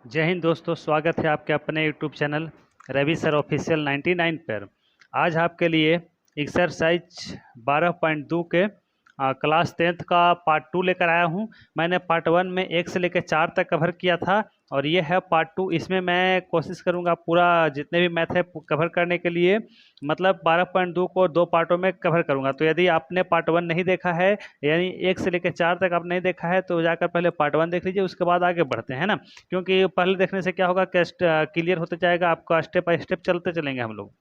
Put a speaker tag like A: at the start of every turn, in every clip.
A: जय हिंद दोस्तों, स्वागत है आपके अपने YouTube channel Ravi sir official 99 पर। आज आपके लिए एक्सरसाइज 12.2 के क्लास 10th का पार्ट 2 लेकर आया हूं। मैंने पार्ट 1 में 1 से लेकर 4 तक कवर किया था और ये है पार्ट 2। इसमें मैं कोशिश करूंगा पूरा जितने भी मैथ है कवर करने के लिए, मतलब 12.2 को 2 पार्टों में कवर करूंगा। तो यदि आपने पार्ट 1 नहीं देखा है, यानी 1 से लेकर 4 तक आप नहीं देखा है, तो जाकर पहले पार्ट 1 देख लीजिए, उसके बाद आगे बढ़ते हैं ना। क्योंकि पहले देखने से क्या होगा, क्लियर होते जाएगा आपका, स्टेप बाय स्टेप चलते चलेंगे हम लोग।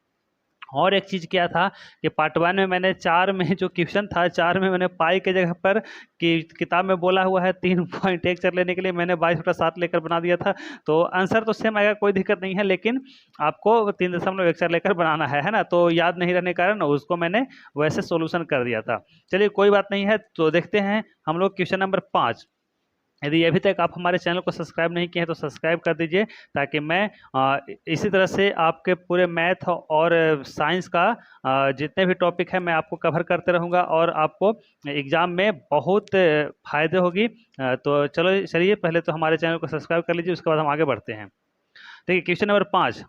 A: और एक चीज़ क्या था कि पार्ट 1 में मैंने 4 में जो क्वेश्चन था, 4 में मैंने पाई के जगह पर कि किताब में बोला हुआ है 3.1 चर लेने के लिए मैंने 22/7 लेकर बना दिया था। तो आंसर तो सेम आएगा, कोई दिक्कत नहीं है, लेकिन आपको 3.1 चर लेकर बनाना है ना। तो याद नहीं रहने के कारण उसको मैंने वैसे सोल्यूशन कर दिया था। चलिए कोई बात नहीं है, तो देखते हैं हम लोग क्वेश्चन नंबर 5। यदि अभी तक आप हमारे चैनल को सब्सक्राइब नहीं किए हैं तो सब्सक्राइब कर दीजिए, ताकि मैं इसी तरह से आपके पूरे मैथ और साइंस का जितने भी टॉपिक है मैं आपको कवर करते रहूँगा और आपको एग्ज़ाम में बहुत फ़ायदे होगी। तो चलिए पहले तो हमारे चैनल को सब्सक्राइब कर लीजिए, उसके बाद हम आगे बढ़ते हैं। देखिए क्वेश्चन नंबर 5।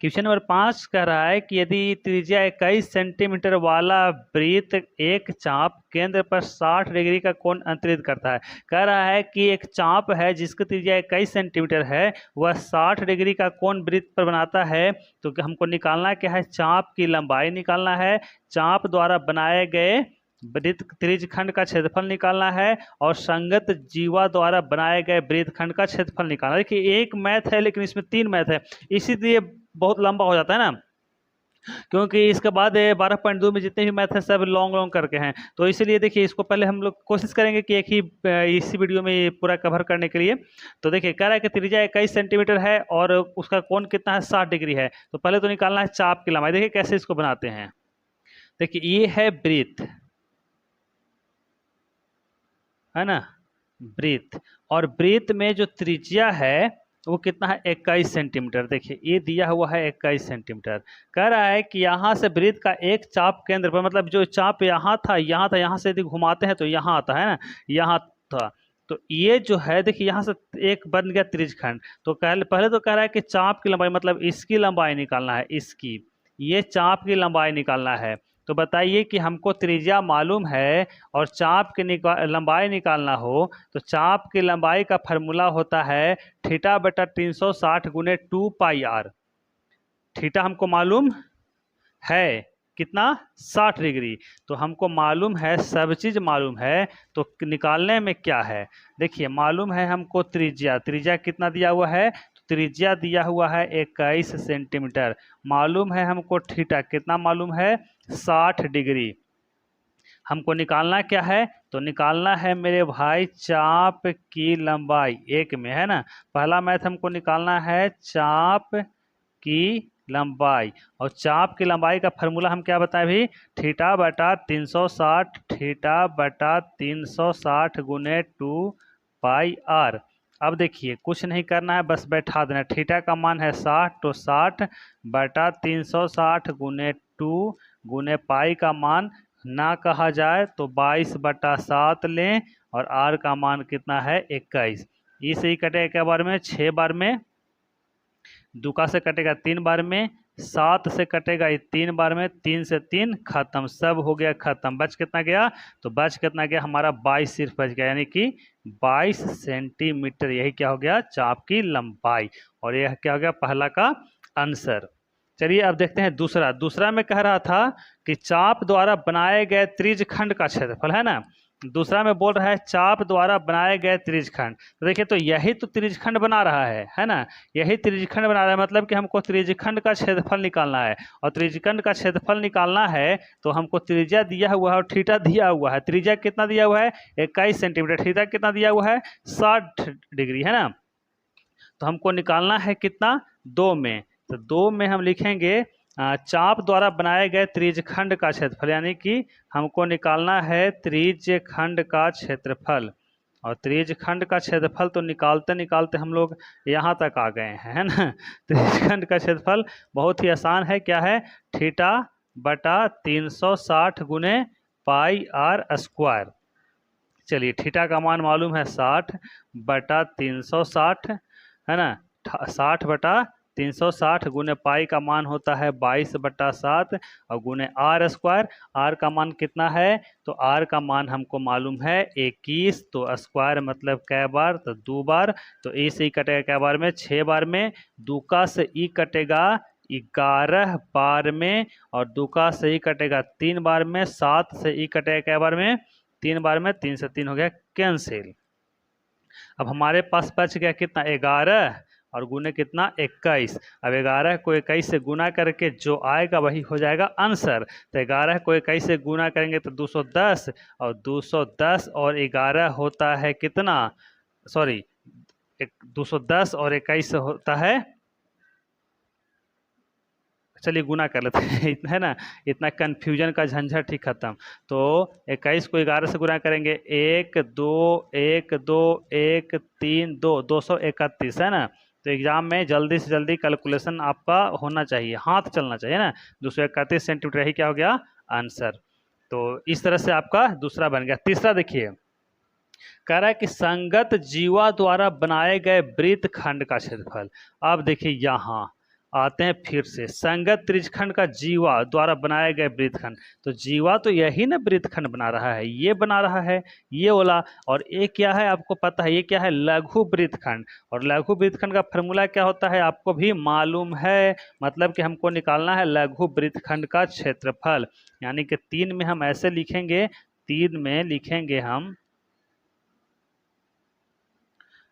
A: क्वेश्चन नंबर 5 कह रहा है कि यदि त्रिज्या 21 सेंटीमीटर वाला वृत्त एक चाप केंद्र पर 60 डिग्री का कोण अंतरित करता है। कह रहा है कि एक चाप है जिसकी त्रिज्या 21 सेंटीमीटर है, वह 60 डिग्री का कोण वृत्त पर बनाता है। तो हमको निकालना क्या है, चाप की लंबाई निकालना है, चाप द्वारा बनाए गए वृत्त त्रिज्यखंड का क्षेत्रफल निकालना है और संगत जीवा द्वारा बनाए गए वृत्तखंड का क्षेत्रफल निकालना है। देखिए एक मैथ है लेकिन इसमें 3 मैथ है, इसीलिए बहुत लंबा हो जाता है ना, क्योंकि इसके बाद 12.2 में जितने भी मैथ है सब लॉन्ग लॉन्ग करके हैं। तो इसीलिए देखिए इसको पहले हम लोग कोशिश करेंगे कि एक ही इसी वीडियो में ये पूरा कवर करने के लिए। तो देखिए कह रहा है कि त्रिज्या 21 सेंटीमीटर है और उसका कोण कितना है, 60 डिग्री है। तो पहले तो निकालना है चाप की लंबाई। देखिए कैसे इसको बनाते हैं। देखिए ये है वृत्त, है ना, वृत्त, और वृत्त में जो त्रिज्या है वो कितना है, 21 सेंटीमीटर। देखिए ये दिया हुआ है 21 सेंटीमीटर। कह रहा है कि यहाँ से वृत्त का एक चाप केंद्र पर, मतलब जो चाप यहाँ था यहाँ था, यहाँ से यदि घुमाते हैं तो यहाँ आता है ना, यहाँ था। तो ये जो है देखिए यहाँ से एक बन गया त्रिज्यखंड। तो पहले तो कह रहा है कि चाप की लंबाई, मतलब इसकी लंबाई निकालना है, इसकी, ये चाप की लंबाई निकालना है। तो बताइए कि हमको त्रिज्या मालूम है और चाप की लंबाई निकालना हो, तो चाप की लंबाई का फार्मूला होता है θ/360 गुने 2πr। थीटा हमको मालूम है कितना, 60 डिग्री। तो हमको मालूम है, सब चीज़ मालूम है, तो निकालने में क्या है। देखिए मालूम है हमको त्रिज्या, त्रिज्या कितना दिया हुआ है, तो त्रिज्या दिया हुआ है 21 सेंटीमीटर। मालूम है हमको थीटा कितना मालूम है, 60 डिग्री। हमको निकालना क्या है, तो निकालना है मेरे भाई चाप की लंबाई। एक में है ना, पहला मैथ हमको निकालना है चाप की लंबाई, और चाप की लंबाई का फार्मूला हम क्या बताएं भी, θ/360, θ/360 गुने 2πr। अब देखिए कुछ नहीं करना है, बस बैठा देना। थीटा का मान है 60, तो 60/360 गुने 2 गुने पाई का मान ना कहा जाए तो 22/7 लें, और आर का मान कितना है, 21। इसे ही कटेगा क्या बार में, 6 बार में, दुका से कटेगा 3 बार में, 7 से कटेगा 3 बार में, 3 से 3 खत्म, सब हो गया खत्म। बच कितना गया, तो बच कितना गया हमारा 22 सिर्फ बच गया, यानी कि 22 सेंटीमीटर। यही क्या हो गया, चाप की लंबाई। और यह क्या हो गया, पहला का आंसर। चलिए अब देखते हैं दूसरा। दूसरा में कह रहा था कि चाप द्वारा बनाए गए त्रिज्यखंड का क्षेत्रफल, है ना। दूसरा में बोल रहा है चाप द्वारा बनाए गए त्रिज्यखंड। तो देखिए तो यही तो त्रिज्यखंड बना रहा है ना, यही त्रिज्यखंड बना रहा है, मतलब कि हमको त्रिज्यखंड का क्षेत्रफल निकालना है। और त्रिज्यखंड का क्षेत्रफल निकालना है तो हमको त्रिज्या दिया हुआ है और थीटा दिया हुआ है। त्रिज्या कितना दिया हुआ है, 21 सेंटीमीटर। थीटा कितना दिया हुआ है, 60 डिग्री, है ना। तो हमको निकालना है कितना, 2 में। तो 2 में हम लिखेंगे चाप द्वारा बनाए गए त्रिज्यखंड का क्षेत्रफल, यानी कि हमको निकालना है त्रिज्यखंड का क्षेत्रफल। और त्रिज्यखंड का क्षेत्रफल तो निकालते निकालते हम लोग यहाँ तक आ गए हैं, है ना। त्रिज्यखंड का क्षेत्रफल बहुत ही आसान है, क्या है, θ/360 गुने πr²। चलिए थीटा का मान मालूम है 60/360, है ना। 60/360 गुने पाई का मान होता है 22/7 और गुने आर स्क्वायर। आर का मान कितना है, तो आर का मान हमको मालूम है 21, तो स्क्वायर मतलब कै बार, तो 2 बार, तो ए से ई कटेगा कै बार में, 6 बार में, दूका से ई कटेगा 11 बार में, और दूका से ई कटेगा 3 बार में, 7 से ई कटेगा कै बार में, 3 बार में, 3 से 3 हो गया कैंसिल। अब हमारे पास बच गया कितना, 11 और गुने कितना 21। अब 11 को 21 से गुना करके जो आएगा वही हो जाएगा आंसर। तो 11 को 21 से गुना करेंगे तो 210, और 210 और 11 होता है कितना, सॉरी 210 और 21 से होता है, चलिए गुना कर लेते हैं इतना है ना, इतना कन्फ्यूजन का झंझट ही खत्म। तो 21 को 11 से गुना करेंगे, 1 2 1 2 1 3 2, 231 है ना। तो एग्जाम में जल्दी से जल्दी कैलकुलेशन आपका होना चाहिए, हाथ चलना चाहिए ना। 231 सेंटीमीटर ही क्या हो गया आंसर। तो इस तरह से आपका दूसरा बन गया। तीसरा देखिए, कह रहा है कि संगत जीवा द्वारा बनाए गए वृत्तखंड का क्षेत्रफल। अब देखिए यहाँ आते हैं फिर से, संगत त्रिज्यखंड का जीवा द्वारा बनाए गए वृत्तखंड। तो जीवा तो यही ना वृत्तखंड बना रहा है, ये बना रहा है ये वाला, और ये क्या है आपको पता है, ये क्या है लघु वृत्तखंड। और लघु वृत्तखंड का फॉर्मूला क्या होता है आपको भी मालूम है, मतलब कि हमको निकालना है लघु वृत्तखंड का क्षेत्रफल। यानी कि 3 में हम ऐसे लिखेंगे, 3 में लिखेंगे हम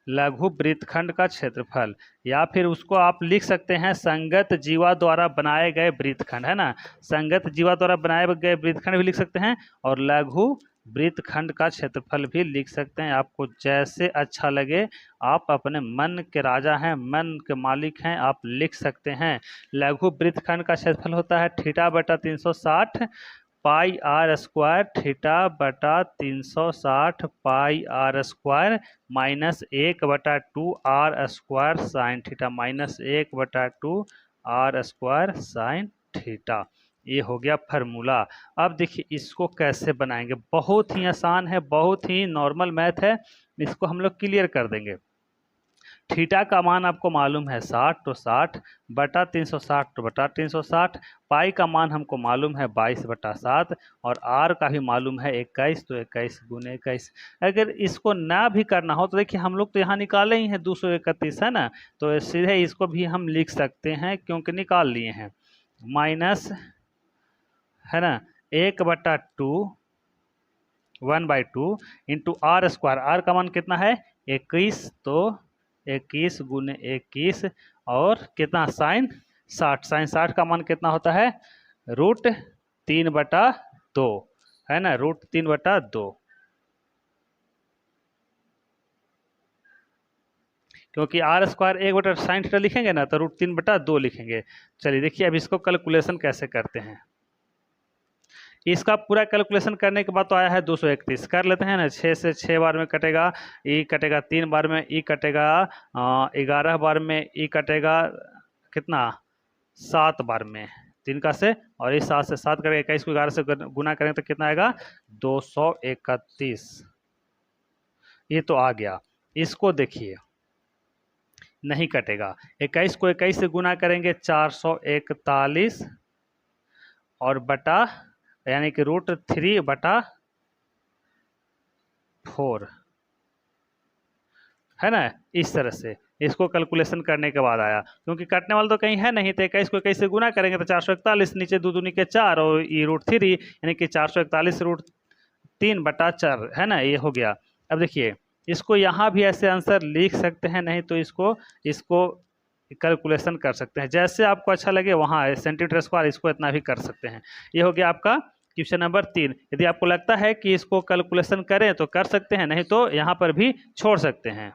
A: लघु वृत्तखंड का क्षेत्रफल, या फिर उसको आप लिख सकते हैं संगत जीवा द्वारा बनाए गए वृत्तखंड, है ना। संगत जीवा द्वारा बनाए गए वृत्तखंड भी लिख सकते हैं और लघु वृत्तखंड का क्षेत्रफल भी लिख सकते हैं। आपको जैसे अच्छा लगे, आप अपने मन के राजा हैं, मन के मालिक हैं, आप लिख सकते हैं। लघु वृत्तखंड का क्षेत्रफल होता है θ/360 pi R square, θ/360 pi R square minus 1/2 R square sine theta, minus 1/2 R square sine theta. ये हो गया फार्मूला। अब देखिए इसको कैसे बनाएंगे, बहुत ही आसान है, बहुत ही नॉर्मल मैथ है, इसको हम लोग क्लियर कर देंगे। थीटा का मान आपको मालूम है 60, तो 60 बटा 360 तो बटा 360, पाई का मान हमको मालूम है 22/7, और आर का भी मालूम है 21, तो 21 गुने 21। अगर इसको ना भी करना हो तो देखिए हम लोग तो यहाँ निकाले ही हैं 231 है ना, तो सीधे इसको भी हम लिख सकते हैं क्योंकि निकाल लिए हैं। माइनस है ना 1/2 1/2 इंटू आर स्क्वायर, आर का मान कितना है 21, तो 21 गुने 21 और कितना साइन 60, साइन 60 का मान कितना होता है √3/2 है ना, √3/2, क्योंकि आर स्क्वायर 1/sin θ लिखेंगे ना तो √3/2 लिखेंगे। चलिए देखिए अब इसको कैलकुलेशन कैसे करते हैं। इसका पूरा कैलकुलेशन करने के बाद तो आया है 231, कर लेते हैं ना। 6 से 6 बार में कटेगा, ई कटेगा 3 बार में, ई कटेगा 11 बार में, ई कटेगा कितना 7 बार में 3 का से, और इस 7 से 7 करेगा 21 को 11 से गुना करेंगे तो कितना आएगा 231। ये तो आ गया। इसको देखिए नहीं कटेगा, 21 को 21 से गुना करेंगे 441 और बटा यानी कि √3/4 है ना। इस तरह से इसको कैलकुलेशन करने के बाद आया, क्योंकि काटने वाला तो कहीं है नहीं, तो 21 को 21 से गुना करेंगे तो 441, नीचे 2 दूनी के 4 और ये √3 यानी कि 441 √3/4 है ना, ये हो गया। अब देखिए इसको यहाँ भी ऐसे आंसर लिख सकते हैं, नहीं तो इसको कैलकुलेशन कर सकते हैं, जैसे आपको अच्छा लगे वहाँ सेंटीमीटर स्क्वायर इसको इतना भी कर सकते हैं। ये हो गया आपका क्वेश्चन नंबर 3। यदि आपको लगता है कि इसको कैलकुलेशन करें तो कर सकते हैं, नहीं तो यहाँ पर भी छोड़ सकते हैं।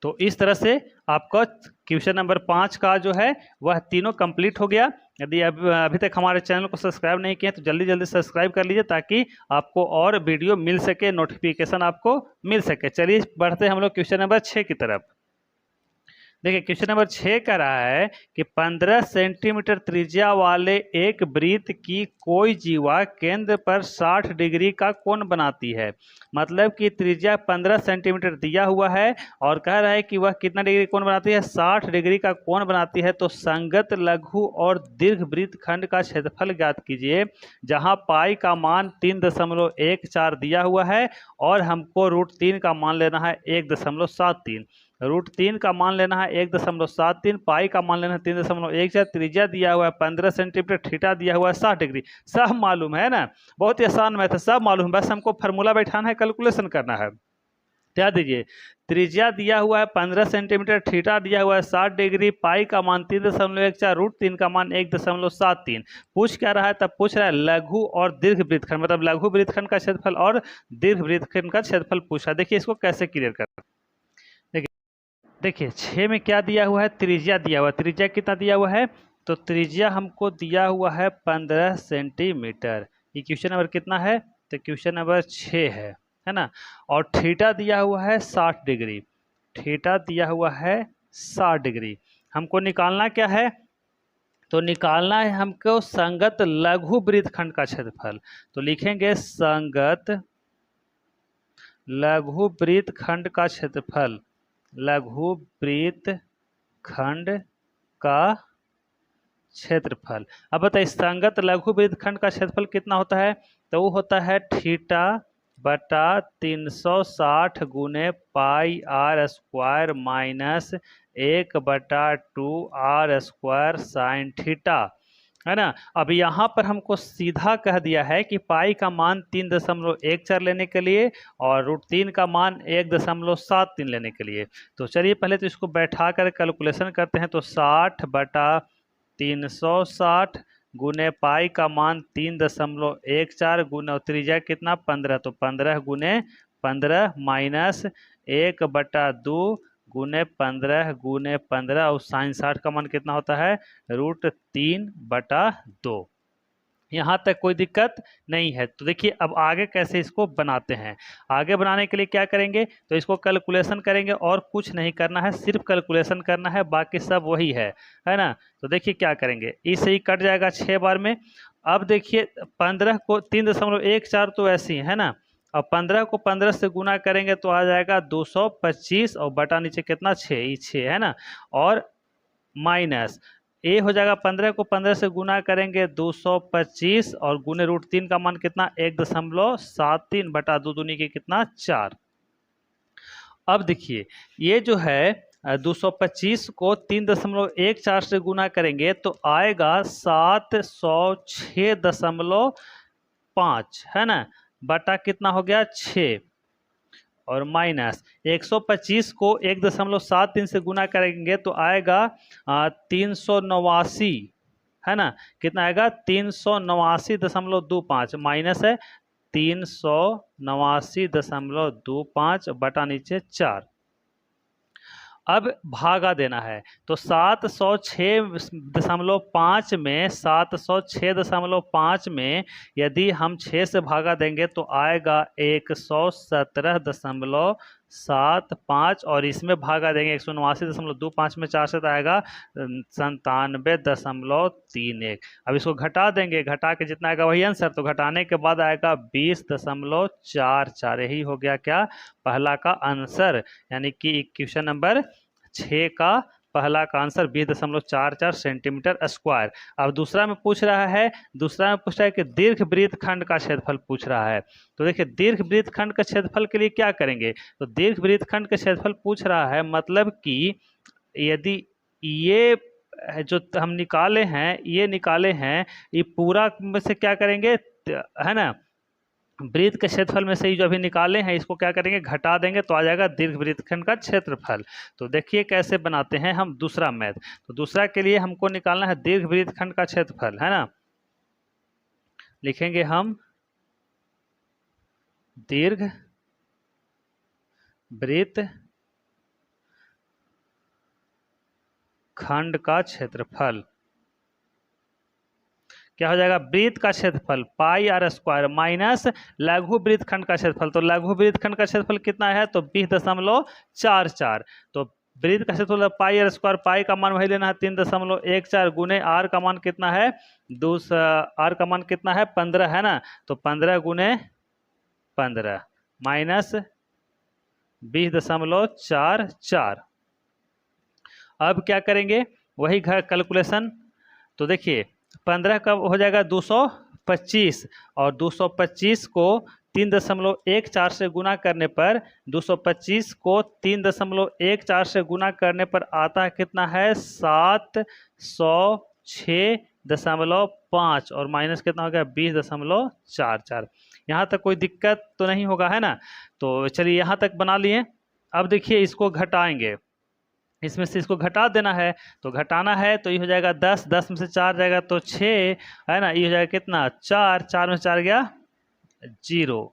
A: तो इस तरह से आपका क्वेश्चन नंबर 5 का जो है वह तीनों कंप्लीट हो गया। यदि अभी तक हमारे चैनल को सब्सक्राइब नहीं किए तो जल्दी जल्दी सब्सक्राइब कर लीजिए ताकि आपको और वीडियो मिल सके, नोटिफिकेशन आपको मिल सके। चलिए बढ़ते हैं हम लोग क्वेश्चन नंबर 6 की तरफ। देखिए क्वेश्चन नंबर 6 कह रहा है कि 15 सेंटीमीटर त्रिज्या वाले एक वृत्त की कोई जीवा केंद्र पर 60 डिग्री का कोण बनाती है। मतलब कि त्रिज्या 15 सेंटीमीटर दिया हुआ है और कह रहा है कि वह कितना डिग्री कोण बनाती है, 60 डिग्री का कोण बनाती है। तो संगत लघु और दीर्घ वृत्त खंड का क्षेत्रफल ज्ञात कीजिए, जहां पाई का मान 3.14 दिया हुआ है और हमको √3 का मान लेना है 1.73। √3 का मान लेना है 1.73, पाई का मान लेना है 3.14, त्रिज्या दिया हुआ है 15 सेंटीमीटर, थीटा दिया हुआ है 60 डिग्री। सब मालूम है ना, बहुत ही आसान मैथ है, सब मालूम है, बस हमको फार्मूला बैठाना है, कैलकुलेशन करना है। क्या दीजिए, त्रिज्या दिया हुआ है 15 सेंटीमीटर, थीटा दिया हुआ है 60 डिग्री, पाई का मान 3.14, √3 का मान 1.73। पूछ क्या रहा है, तब पूछ रहा है लघु और दीर्घ वृत्तखंड, मतलब लघु वृत्तखंड का क्षेत्रफल और दीर्घ वृत्तखंड का क्षेत्रफल पूछा। देखिए इसको कैसे क्लियर करना। देखिए 6 में क्या दिया हुआ है, त्रिज्या दिया हुआ है। त्रिज्या कितना दिया हुआ है, तो त्रिज्या हमको दिया हुआ है 15 सेंटीमीटर। ये क्वेश्चन नंबर कितना है, तो क्वेश्चन नंबर 6 है ना। और थीटा दिया हुआ है 60 डिग्री, थीटा दिया हुआ है 60 डिग्री। हमको निकालना क्या है, तो निकालना है हमको संगत लघु वृत्तखंड का क्षेत्रफल। तो लिखेंगे संगत लघु वृत्तखंड का क्षेत्रफल, लघु वृत्तखंड का क्षेत्रफल। अब बताइए संगत लघु वृत्तखंड का क्षेत्रफल कितना होता है, तो वो होता है थीटा बटा 360 गुने pi R square minus 1/2 R square sine theta, है ना। अब यहाँ पर हमको सीधा कह दिया है कि पाई का मान 3.14 लेने के लिए और √3 का मान 1.73 लेने के लिए। तो चलिए पहले तो इसको बैठा कर कैलकुलेशन करते हैं। तो 60 बटा 360 गुने पाई का मान 3.14 गुने त्रिज्या कितना 15, तो 15 गुने 15 माइनस 1/2 गुने 15 गुने 15 और साइन 60 का मान कितना होता है √3/2। यहाँ तक कोई दिक्कत नहीं है। तो देखिए अब आगे कैसे इसको बनाते हैं। आगे बनाने के लिए क्या करेंगे, तो इसको कैलकुलेशन करेंगे और कुछ नहीं करना है, सिर्फ कैलकुलेशन करना है, बाकी सब वही है ना। तो देखिए क्या करेंगे, इससे ही कट जाएगा 6 बार में। अब देखिए 15 को 3.14 तो ऐसी है ना, अब 15 को 15 से गुना करेंगे तो आ जाएगा 225 और बटा नीचे कितना 6, ये 6 है ना, और माइनस ए हो जाएगा 15 को 15 से गुना करेंगे 225 और गुने √3 का मान कितना 1.73 बटा 2 दूनी के कितना 4। अब देखिए ये जो है 225 को 3.14 से गुना करेंगे तो आएगा 706.5, है ना, बटा कितना हो गया 6 और माइनस 125 को 1.73 से गुना करेंगे तो आएगा 389, है ना, कितना आएगा 389.25 माइनस है 389.25 बटा नीचे 4। अब भागा देना है तो 706.5 में 706.5 में यदि हम 6 से भागा देंगे तो आएगा 117.75 और इसमें भागा देंगे 189.25 में 4 से तो आएगा 97.31। अब इसको घटा देंगे, घटा के जितना आएगा वही आंसर, तो घटाने के बाद आएगा 20.44। यही हो गया क्या पहला का आंसर, यानी कि क्वेश्चन नंबर 6 का पहला का आंसर 20.44 सेंटीमीटर स्क्वायर। अब दूसरा में पूछ रहा है, कि दीर्घ वृत्तखंड का क्षेत्रफल पूछ रहा है। तो देखिए दीर्घ वृत्तखंड का क्षेत्रफल के लिए क्या करेंगे, तो दीर्घ वृत्तखंड का क्षेत्रफल पूछ रहा है, मतलब कि यदि ये जो हम निकाले हैं ये पूरा में से क्या करेंगे, है ना, वृत्त के क्षेत्रफल में से ही जो अभी निकाले हैं इसको क्या करेंगे घटा देंगे तो आ जाएगा दीर्घ वृत्तखंड का क्षेत्रफल। तो देखिए कैसे बनाते हैं हम दूसरा मैथ। तो दूसरा के लिए हमको निकालना है दीर्घ वृत्तखंड का क्षेत्रफल, है ना। लिखेंगे हम दीर्घ वृत्तखंड का क्षेत्रफल क्या हो जाएगा, वृत्त का क्षेत्रफल पाई आर स्क्वायर माइनस लघु वृत्तखंड का क्षेत्रफल। तो लघु वृत्तखंड का क्षेत्रफल कितना है, तो 20.44। तो वृत्त का क्षेत्रफल पाई आर स्क्वायर, पाई का मान वही लेना है 3.14 गुने आर का मान कितना है, आर का मान कितना है 15 है ना, तो 15 गुने 15 माइनस 20.44। अब क्या करेंगे, वही घर कैलकुलेशन। तो देखिए 15 कब हो जाएगा 225, और 225 को 3.14 से गुना करने पर 225 को 3.14 से गुना करने पर आता है कितना है 706.5 और माइनस कितना हो गया 20.44। यहाँ तक कोई दिक्कत तो नहीं होगा है ना। तो चलिए यहाँ तक बना लिए। अब देखिए इसको घटाएंगे, इसमें से इसको घटा देना है, तो घटाना है तो ये हो जाएगा 10, 10 में से 4 जाएगा तो 6 है ना, ये हो जाएगा कितना 4, 4 में से 4 गया 0।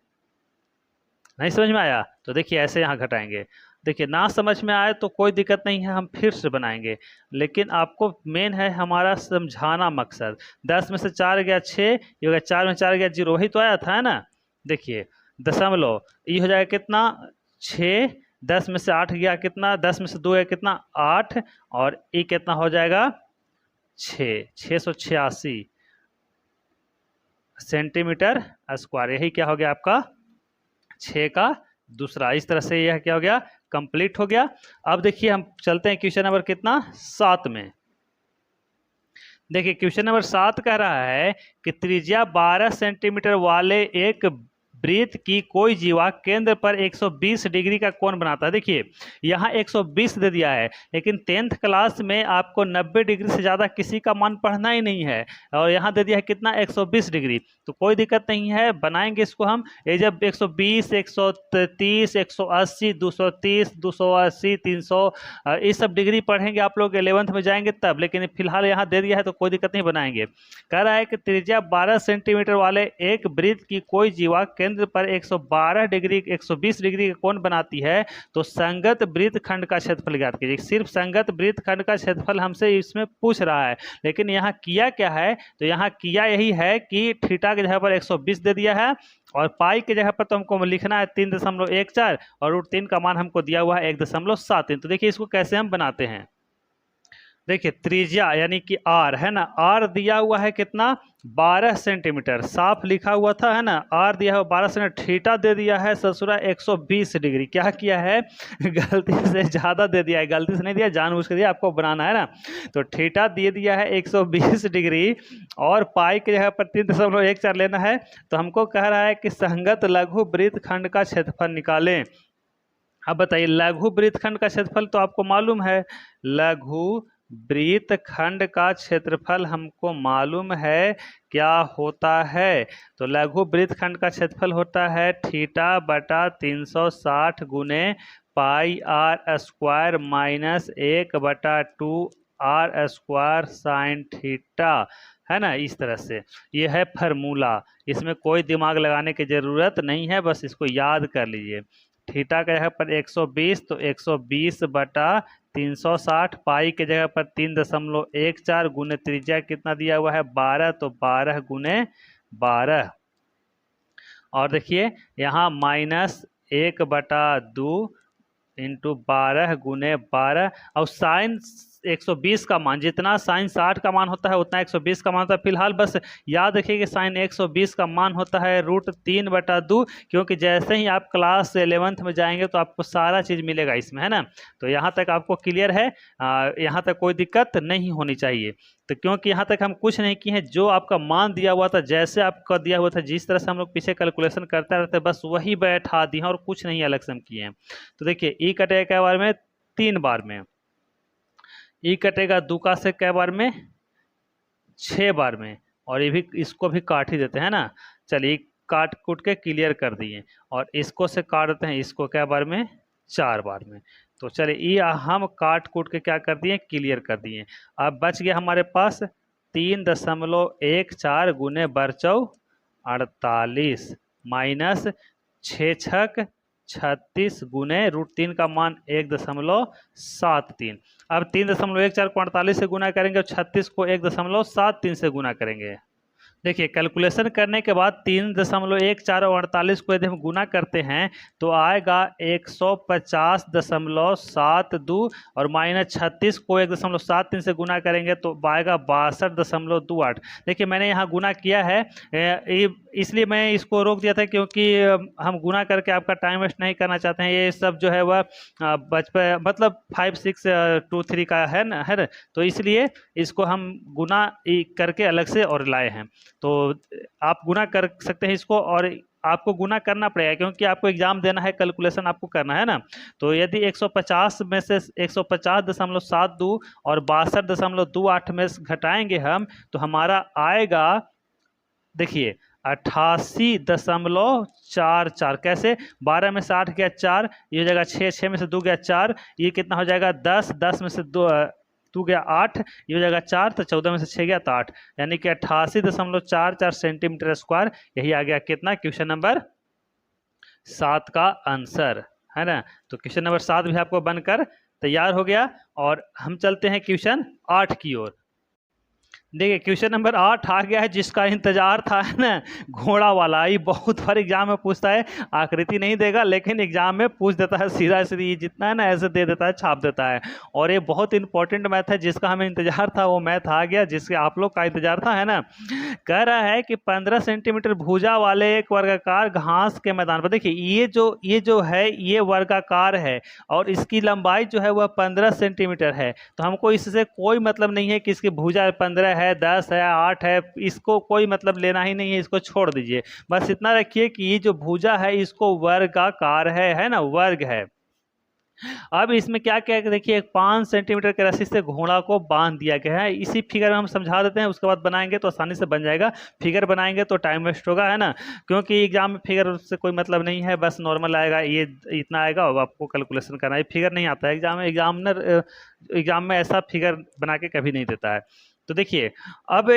A: नहीं समझ में आया, तो देखिए ऐसे यहाँ घटाएंगे। देखिए ना समझ में आए तो कोई दिक्कत नहीं है, हम फिर से बनाएंगे, लेकिन आपको मेन है हमारा समझाना मकसद। 10 में से 4 गया 6, ये हो गया 4 में 4 गया 0, वही तो आया था है ना। देखिए दशमलव, ये हो जाएगा कितना 6, 10 में से 8 गया कितना, 10 में से 2 गया कितना 8, और ये कितना हो जाएगा 686 सेंटीमीटर स्क्वायर। यही क्या हो गया आपका 6 का दूसरा। इस तरह से यह क्या हो गया कंप्लीट हो गया। अब देखिए हम चलते हैं क्वेश्चन नंबर कितना 7 में। देखिए क्वेश्चन नंबर 7 कह रहा है कि त्रिज्या 12 सेंटीमीटर वाले एक वृत्त की कोई जीवा केंद्र पर 120 डिग्री का कोण बनाता है। देखिए यहाँ 120 दे दिया है, लेकिन 10th क्लास में आपको 90 डिग्री से ज़्यादा किसी का मान पढ़ना ही नहीं है, और यहाँ दे दिया है कितना 120 डिग्री। तो कोई दिक्कत नहीं है, बनाएंगे इसको हम। ये जब 120, 130, 180, 230, 280, 300 ये सब डिग्री पढ़ेंगे आप लोग 11th में जाएंगे तब, लेकिन फिलहाल यहाँ दे दिया है तो कोई दिक्कत नहीं, बनाएंगे। कह रहा है कि त्रिज्या 12 सेंटीमीटर वाले एक वृत्त की कोई जीवा केंद्र पर 112 डिग्री 120 डिग्री का कोण बनाती है, तो संगत वृत्त खंड का क्षेत्रफल ज्ञात कीजिए। सिर्फ संगत वृत्त खंड का क्षेत्रफल हमसे इसमें पूछ रहा है, लेकिन यहाँ किया क्या है, तो यहाँ किया यही है कि थीटा की जगह पर 120 दे दिया है, और पाई की जगह पर तो हमको लिखना है 3.14, और √3 का मान हमको दिया हुआ है 1.73। तो देखिए इसको कैसे हम बनाते हैं। देखिए त्रिज्या यानी कि आर है ना, आर दिया हुआ है कितना 12 सेंटीमीटर, साफ लिखा हुआ था है ना, आर दिया है 12 सेंटीमीटर। थीटा दे दिया है ससुरा 120 डिग्री। क्या किया है गलती से ज़्यादा दे दिया है, गलती से नहीं दिया, जानबूझ के दिया, आपको बनाना है ना। तो थीटा दे दिया है 120 डिग्री, और पाई की जगह पर 3.14 लेना है। तो हमको कह रहा है कि संगत लघु वृत्त खंड का क्षेत्रफल निकालें। अब बताइए लघु वृत्त खंड का क्षेत्रफल तो आपको मालूम है, लघु वृत्त खंड का क्षेत्रफल हमको मालूम है क्या होता है। तो लघु वृत्त खंड का क्षेत्रफल होता है थीटा बटा 360 गुने pi R square minus 1/2 R square sine theta, है ना। इस तरह से ये है फार्मूला, इसमें कोई दिमाग लगाने की ज़रूरत नहीं है, बस इसको याद कर लीजिए। थीटा के जगह पर 120, तो 120 बटा 360, पाई के जगह पर 3.14 गुने त्रिज्या कितना दिया हुआ है 12, तो 12 गुने 12। और देखिए यहाँ माइनस 1/2 इंटू 12 गुने 12, और साइन 120 का मान, जितना साइन 60 का मान होता है उतना 120 का मान होता है। फिलहाल बस याद रखिए कि साइन 120 का मान होता है √3/2, क्योंकि जैसे ही आप क्लास 11th में जाएंगे तो आपको सारा चीज़ मिलेगा इसमें, है ना। तो यहाँ तक आपको क्लियर है, यहाँ तक कोई दिक्कत नहीं होनी चाहिए। तो क्योंकि यहाँ तक हम कुछ नहीं किए हैं, जो आपका मान दिया हुआ था, जैसे आपका दिया हुआ था, जिस तरह से हम लोग पीछे कैलकुलेशन करते रहते बस वही बैठा दिए हैं, और कुछ नहीं अलग से हम किए हैं। तो देखिए ई कटेगा कै बार में 3 बार में, ई कटेगा दूका से कै बार में 6 बार में, और ये भी इसको भी काट ही देते हैं ना। चलिए काट कूट के क्लियर कर दिए, और इसको से काट देते हैं इसको कै बार में 4 बार में। तो चलिए ये हम काट कूट के क्या कर दिए क्लियर कर दिए। अब बच गया हमारे पास 3.14 गुने बरचौ 48 माइनस 6×6 36 गुने √3 का मान 1.73। अब 3.14 को 48 से गुना करेंगे और 36 को 1.73 से गुना करेंगे। देखिए कैलकुलेशन करने के बाद 3.14 और 48 को यदि हम गुना करते हैं तो आएगा 150.72 और -36 को 1.73 से गुना करेंगे तो आएगा 62.28। देखिए मैंने यहाँ गुना किया है, इसलिए मैं इसको रोक दिया था क्योंकि हम गुना करके आपका टाइम वेस्ट नहीं करना चाहते हैं। ये सब जो है वह बचपन मतलब 5 6 2 3 का है ना, तो इसलिए इसको हम गुना करके अलग से और लाए हैं। तो आप गुना कर सकते हैं इसको, और आपको गुना करना पड़ेगा क्योंकि आपको एग्जाम देना है, कैलकुलेशन आपको करना है ना। तो यदि 150 में से 150.72 और 62.28 में से घटाएंगे हम तो हमारा आएगा, देखिए 88.44। कैसे? 12 में से 8 गया 4, ये हो जाएगा 6, 6 में से 2 गया 4, ये कितना हो जाएगा 10, 10 में से 2 गया 8, ये हो जाएगा 4, तो 14 में से 6 गया तो 8, यानी कि 88.44 सेंटीमीटर स्क्वायर। यही आ गया कितना, क्वेश्चन नंबर 7 का आंसर, है ना। तो क्वेश्चन नंबर 7 भी आपको बनकर तैयार हो गया। और हम चलते हैं क्वेश्चन 8 की ओर। देखिए क्वेश्चन नंबर 8 आ गया है, जिसका इंतजार था, है ना, घोड़ा वाला। ये बहुत बार एग्जाम में पूछता है, आकृति नहीं देगा लेकिन एग्जाम में पूछ देता है सीधा सीधी, जितना है ना ऐसे दे देता है, छाप देता है। और ये बहुत इंपॉर्टेंट मैथ है, जिसका हमें इंतजार था वो मैथ आ गया, जिसके आप लोग का इंतजार था, है ना। कह रहा है कि 15 सेंटीमीटर भुजा वाले एक वर्गाकार घास के मैदान पर, देखिए ये जो है ये वर्गाकार है और इसकी लंबाई जो है वह 15 सेंटीमीटर है। तो हमको इससे कोई मतलब नहीं है कि इसकी भुजा 15 है, 10 है, 8 है, इसको कोई मतलब लेना ही नहीं है, इसको छोड़ दीजिए। बस इतना रखिए कि ये जो भुजा है इसको वर्गाकार है ना, वर्ग है। अब इसमें क्या क्या देखिए, 5 सेंटीमीटर के रस्सी से घोड़ा को बांध दिया गया है। इसी फिगर में हम समझा देते हैं, उसके बाद बनाएंगे तो आसानी से बन जाएगा। फिगर बनाएंगे तो टाइम वेस्ट होगा, है ना, क्योंकि एग्जाम में फिगर से कोई मतलब नहीं है, बस नॉर्मल आएगा, ये इतना आएगा और आपको कैलकुलेशन करना है। फिगर नहीं आता है एग्जाम में, एग्जाम में ऐसा फिगर बना के कभी नहीं देता है। तो देखिए अब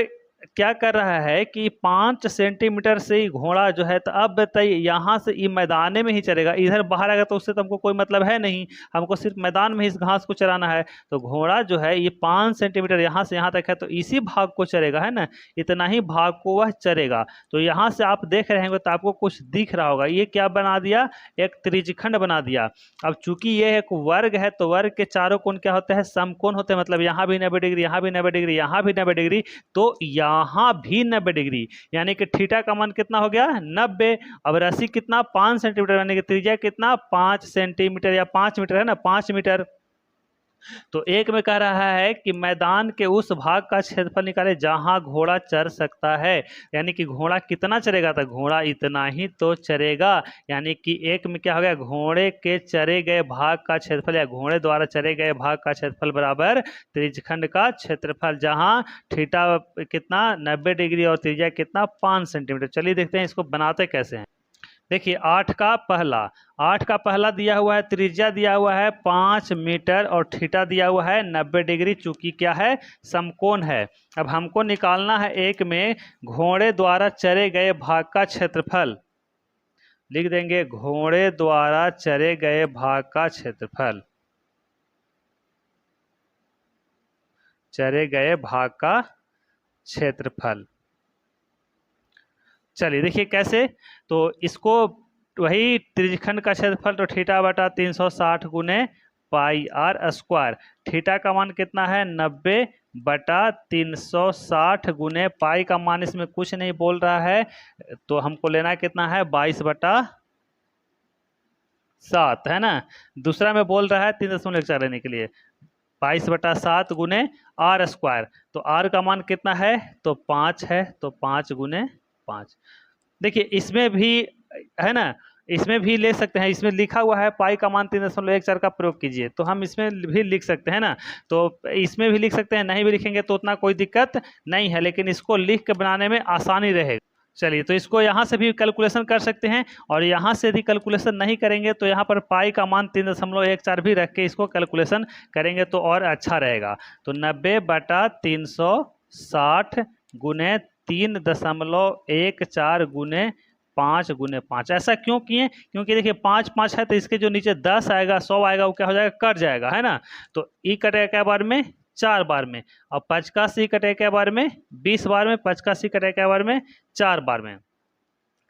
A: क्या कर रहा है कि 5 सेंटीमीटर से ही घोड़ा जो है, तो अब बताइए यहाँ से ये मैदान में ही चरेगा, इधर बाहर आएगा तो उससे तो हमको कोई मतलब है नहीं, हमको सिर्फ मैदान में इस घास को चराना है। तो घोड़ा जो है ये 5 सेंटीमीटर यहाँ से यहाँ तक है, तो इसी भाग को चरेगा, है ना, इतना ही भाग को वह चरेगा। तो यहाँ से आप देख रहे होंगे तो आपको कुछ दिख रहा होगा, ये क्या बना दिया, एक त्रिज्यखंड बना दिया। अब चूंकि ये एक वर्ग है तो वर्ग के चारों कोण क्या होते हैं, समकोण होते हैं, मतलब यहाँ भी 90 डिग्री, यहाँ भी 90 डिग्री, यहाँ भी 90 डिग्री, तो यहाँ भी 90 डिग्री, यानी कि थीटा का मान कितना हो गया 90। अब राशि कितना 5 सेंटीमीटर, यानी कि त्रिज्या कितना 5 सेंटीमीटर या 5 मीटर, है ना, 5 मीटर। तो एक में कह रहा है कि मैदान के उस भाग का क्षेत्रफल निकाले जहां घोड़ा चर सकता है, यानी कि घोड़ा कितना चरेगा, तो घोड़ा इतना ही तो चरेगा। यानी कि एक में क्या हो गया, घोड़े के चरे गए भाग का क्षेत्रफल या घोड़े द्वारा चरे गए भाग का क्षेत्रफल बराबर त्रिज्यखंड का क्षेत्रफल, जहां थीटा कितना 90 डिग्री और त्रिज्या कितना 5 सेंटीमीटर। चलिए देखते हैं इसको बनाते कैसे हैं। देखिए 8 का पहला दिया हुआ है, त्रिज्या दिया हुआ है 5 मीटर और थीटा दिया हुआ है 90 डिग्री, चूंकि क्या है, समकोण है। अब हमको निकालना है एक में घोड़े द्वारा चरे गए भाग का क्षेत्रफल, लिख देंगे घोड़े द्वारा चरे गए भाग का क्षेत्रफल, चरे गए भाग का क्षेत्रफल। चलिए देखिए कैसे, तो इसको वही त्रिज्यखंड का क्षेत्रफल, तो थीटा बटा 360 गुने पाई आर स्क्वायर। थीटा का मान कितना है 90 बटा 360 गुने पाई का मान इसमें कुछ नहीं बोल रहा है, तो हमको लेना कितना है 22 बटा 7, है ना। दूसरा में बोल रहा है 3.14 लेने के लिए, 22 बटा 7 गुने आर स्क्वायर। तो आर का मान कितना है, तो 5 है, तो 5 गुने 5। देखिए इसमें भी, है ना, इसमें भी ले सकते हैं, इसमें लिखा हुआ है पाई का मान 3.14 का प्रयोग कीजिए, तो हम इसमें भी लिख सकते हैं ना, तो इसमें भी लिख सकते हैं, नहीं भी लिखेंगे तो उतना कोई दिक्कत नहीं है, लेकिन इसको लिख के बनाने में आसानी रहेगा। चलिए तो इसको यहाँ से भी कैलकुलेशन कर सकते हैं, और यहाँ से यदि कैलकुलेशन नहीं करेंगे तो यहाँ पर पाई का मान 3.14 भी रख के इसको कैलकुलेशन करेंगे तो और अच्छा रहेगा। तो 90 बटा 360 गुने 3.14 गुने 5 गुने 5। ऐसा क्यों किए, क्योंकि देखिए 5 है तो इसके जो नीचे 10 आएगा 100 आएगा वो क्या हो जाएगा, कट जाएगा, है ना। तो ई कटेगा क्या बार में 4 बार में, और 5 का 80 कटे क्या बार में, 20 बार में, 5 का 80 कटे क्या बार में, 4 बार में।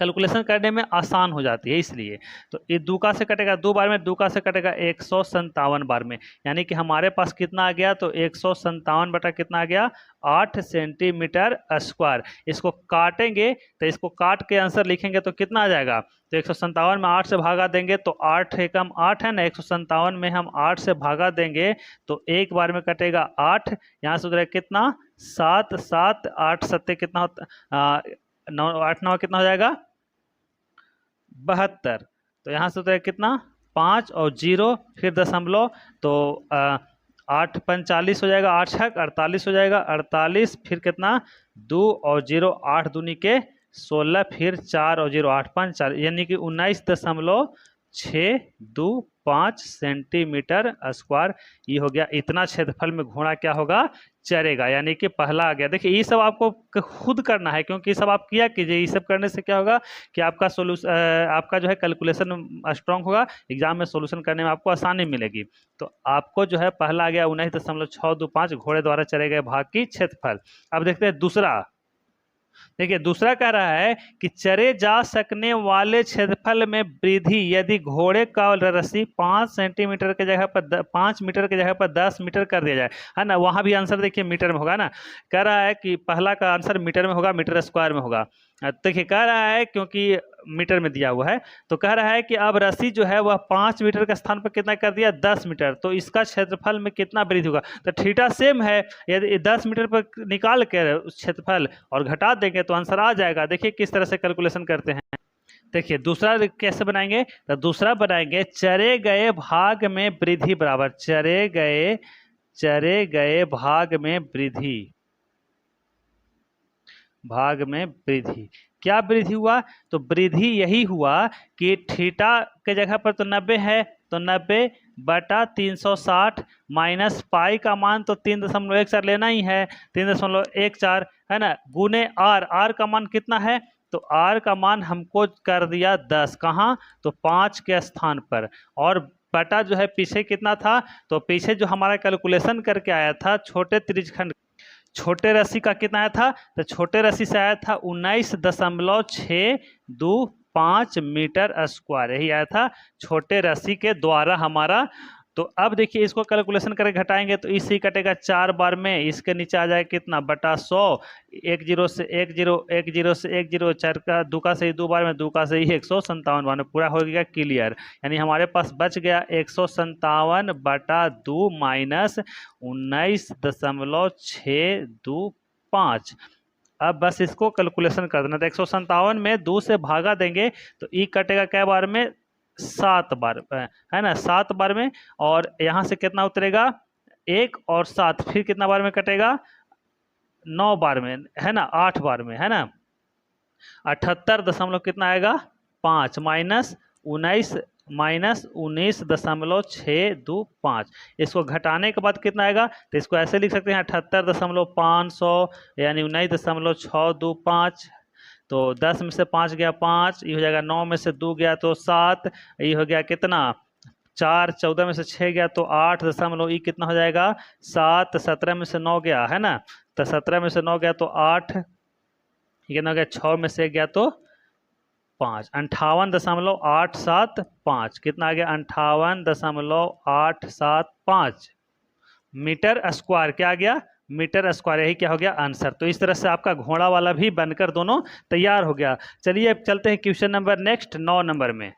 A: कैलकुलेशन करने में आसान हो जाती है इसलिए। तो ये 2 का से कटेगा 2 बार में, 2 का से कटेगा 157 बार में, यानी कि हमारे पास कितना आ गया, तो 157 बटा कितना आ गया, 8 सेंटीमीटर स्क्वायर। इसको काटेंगे तो इसको काट के आंसर लिखेंगे तो कितना आ जाएगा, तो 157 में 8 से भागा देंगे तो 8 एकम 8 है ना, 157 में हम 8 से भागा देंगे तो एक बार में कटेगा 8, यहाँ से उधर कितना 7, 7 8 सत्ते कितना होता 9, 8 9 कितना हो जाएगा 72। तो यहाँ से होता है कितना 5 और 0 फिर दशमलव, तो 8 45 हो जाएगा, 8 छक 48 हो जाएगा, 48 फिर कितना 2 और 0 8 दूनी के 16 फिर 4 और 0 8 5 4, यानी कि 19.625 सेंटीमीटर स्क्वायर। ये हो गया। इतना क्षेत्रफल में घोड़ा क्या होगा, चरेगा, यानी कि पहला आ गया। देखिए ये सब आपको खुद करना है, क्योंकि ये सब आप किया कीजिए। ये सब करने से क्या होगा कि आपका सोल्यूशन, आपका जो है कैलकुलेशन स्ट्रांग होगा, एग्जाम में सोल्यूशन करने में आपको आसानी मिलेगी। तो आपको जो है पहला आ गया 19.625 घोड़े द्वारा चरे गए भाग की क्षेत्रफल। अब देखते हैं दूसरा। देखिए दूसरा कह रहा है कि चरे जा सकने वाले क्षेत्रफल में वृद्धि यदि घोड़े का रस्सी 5 सेंटीमीटर के जगह पर 5 मीटर के जगह पर 10 मीटर कर दिया जाए, है ना। वहां भी आंसर देखिए मीटर में होगा ना। कह रहा है कि पहला का आंसर मीटर में होगा, मीटर स्क्वायर में होगा। देखिए कह रहा है क्योंकि मीटर में दिया हुआ है, तो कह रहा है कि अब रस्सी जो है वह 5 मीटर के स्थान पर कितना कर दिया 10 मीटर, तो इसका क्षेत्रफल में कितना वृद्धि होगा। तो थीटा सेम है, यदि 10 मीटर पर निकाल कर क्षेत्रफल और घटा देंगे तो आंसर आ जाएगा। देखिए किस तरह से कैलकुलेशन करते हैं। देखिए दूसरा कैसे बनाएंगे, तो दूसरा बनाएंगे चरे गए भाग में वृद्धि बराबर चरे गए भाग में वृद्धि, भाग में वृद्धि। क्या वृद्धि हुआ, तो वृद्धि यही हुआ कि थीटा के जगह पर तो 90 है, तो 90 बटा 360 माइनस पाई का मान तो 3.14 लेना ही है, 3.14 है ना, गुने आर का मान कितना है, तो आर का मान हमको कर दिया 10, कहाँ, तो 5 के स्थान पर, और बटा जो है पीछे कितना था, तो पीछे जो हमारा कैलकुलेशन करके आया था छोटे त्रिज्यखंड, छोटे रस्सी का कितना आया था, तो छोटे रस्सी से आया था 19.625 मीटर स्क्वायर, यही आया था छोटे रस्सी के द्वारा हमारा। तो अब देखिए इसको कैलकुलेशन करके घटाएंगे तो इससे कटेगा 4 बार में, इसके नीचे आ जाए कितना बटा 100, 1 0 से 1 0 1 0 से 1 0 4 का 2 का सही 2 बार में, 2 का सही 157 बार में, पूरा हो गया क्लियर। यानी हमारे पास बच गया 157 बटा 2 माइनस 19.625। अब बस इसको कैलकुलेशन कर देना। तो 157 में 2 से भागा देंगे तो ई कटेगा क्या बार में, 7 बार, है ना, 7 बार में, और यहाँ से कितना उतरेगा 1 और 7, फिर कितना बार में कटेगा 9 बार में, है ना, 8 बार में, है ना, 78 दशमलव कितना आएगा 5 माइनस 19.625। इसको घटाने के बाद कितना आएगा, तो इसको ऐसे लिख सकते हैं 78.500 यानी 19.625। तो 10 में से 5 गया 5, ये हो जाएगा 9 में से 2 गया तो 7, ये हो गया कितना 4, 14 में से 6 गया तो 8 दशमलव, ये कितना हो जाएगा 7, 17 में से 9 गया, है ना, तो 17 में से 9 गया तो 8, ये कितना हो गया 6 में से गया तो 5, 58.875, कितना आ गया 58.875 मीटर स्क्वायर। क्या आ गया, मीटर स्क्वायर, यही क्या हो गया आंसर। तो इस तरह से आपका घोड़ा वाला भी बनकर दोनों तैयार हो गया। चलिए अब चलते हैं क्वेश्चन नंबर नेक्स्ट 9 नंबर में।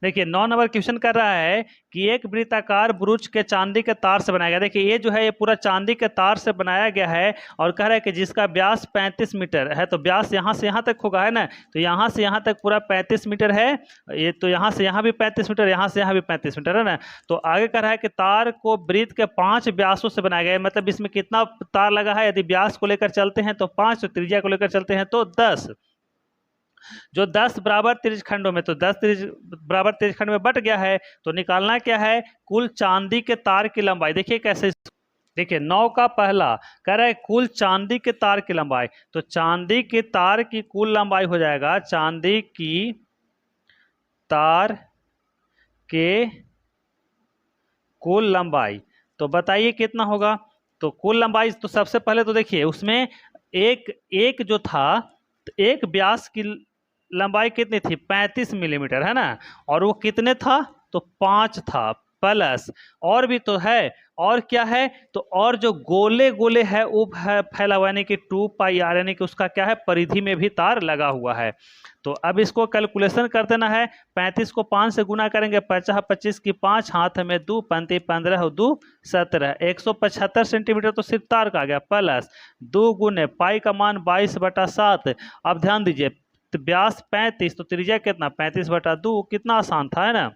A: देखिए 9 नंबर क्वेश्चन कर रहा है कि एक वृत्ताकार ब्रुच के चांदी के तार से बनाया गया। देखिए ये जो है ये पूरा चांदी के तार से बनाया गया है, और कह रहा है कि जिसका व्यास 35 मीटर है, तो व्यास यहाँ से यहाँ तक होगा, है ना, तो यहाँ से यहाँ तक पूरा 35 मीटर है, ये तो यहाँ से यहाँ भी 35 मीटर, यहाँ से यहाँ भी 35 मीटर, है ना। तो आगे कह रहा है कि तार को वृत्त के 5 व्यासों से बनाया गया है, मतलब इसमें कितना तार लगा है, यदि व्यास को लेकर चलते हैं तो 5, तो त्रिज्या को लेकर चलते हैं तो 10, जो 10 बराबर त्रिज्यखंडों में, तो 10 बराबर त्रिज्यखंड में बट गया है, तो निकालना क्या है कुल चांदी के तार की लंबाई। देखिए कैसे, देखिए 9 का पहला कह रहा है कुल चांदी के तार की लंबाई, तो चांदी के तार की कुल लंबाई हो जाएगा, चांदी की तार के कुल लंबाई, तो बताइए कितना होगा, तो कुल लंबाई तो सबसे पहले तो देखिए उसमें एक एक जो था, तो एक व्यास की लंबाई कितनी थी 35 मिलीमीटर है ना, और वो कितने था तो 5 था, प्लस और भी तो है, और क्या है तो और जो गोले गोले है वो फैला हुआ यानी कि 2πr यानी कि उसका क्या है परिधि में भी तार लगा हुआ है। तो अब इसको कैलकुलेशन कर देना है। 35 को 5 से गुना करेंगे, 50 25 की 5, हाथ में 2 पंती 15 2 17, 175 सेंटीमीटर तो सिर्फ तार का आ गया, प्लस 2 गुने पाई का मान 22/7। अब ध्यान दीजिए तो व्यास 35 तो त्रिज्या कितना 35/2, कितना आसान था है ना।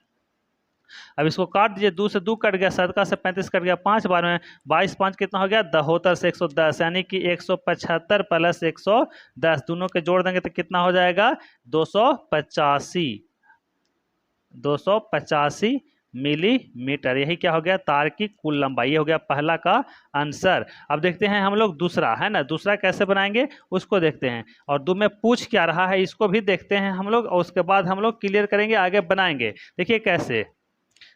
A: अब इसको काट दीजिए, 2 से 2 कट गया, 7 का से 35 कट गया, 5 बार में 22 5 कितना हो गया दहोतर से 110 यानी कि 175 प्लस 110 दोनों के जोड़ देंगे तो कितना हो जाएगा 285 मिलीमीटर। यही क्या हो गया तार की कुल लंबाई, ये हो गया पहला का आंसर। अब देखते हैं हम लोग दूसरा है ना, दूसरा कैसे बनाएंगे उसको देखते हैं, और दो में पूछ क्या रहा है इसको भी देखते हैं हम लोग, और उसके बाद हम लोग क्लियर करेंगे आगे बनाएंगे। देखिए कैसे,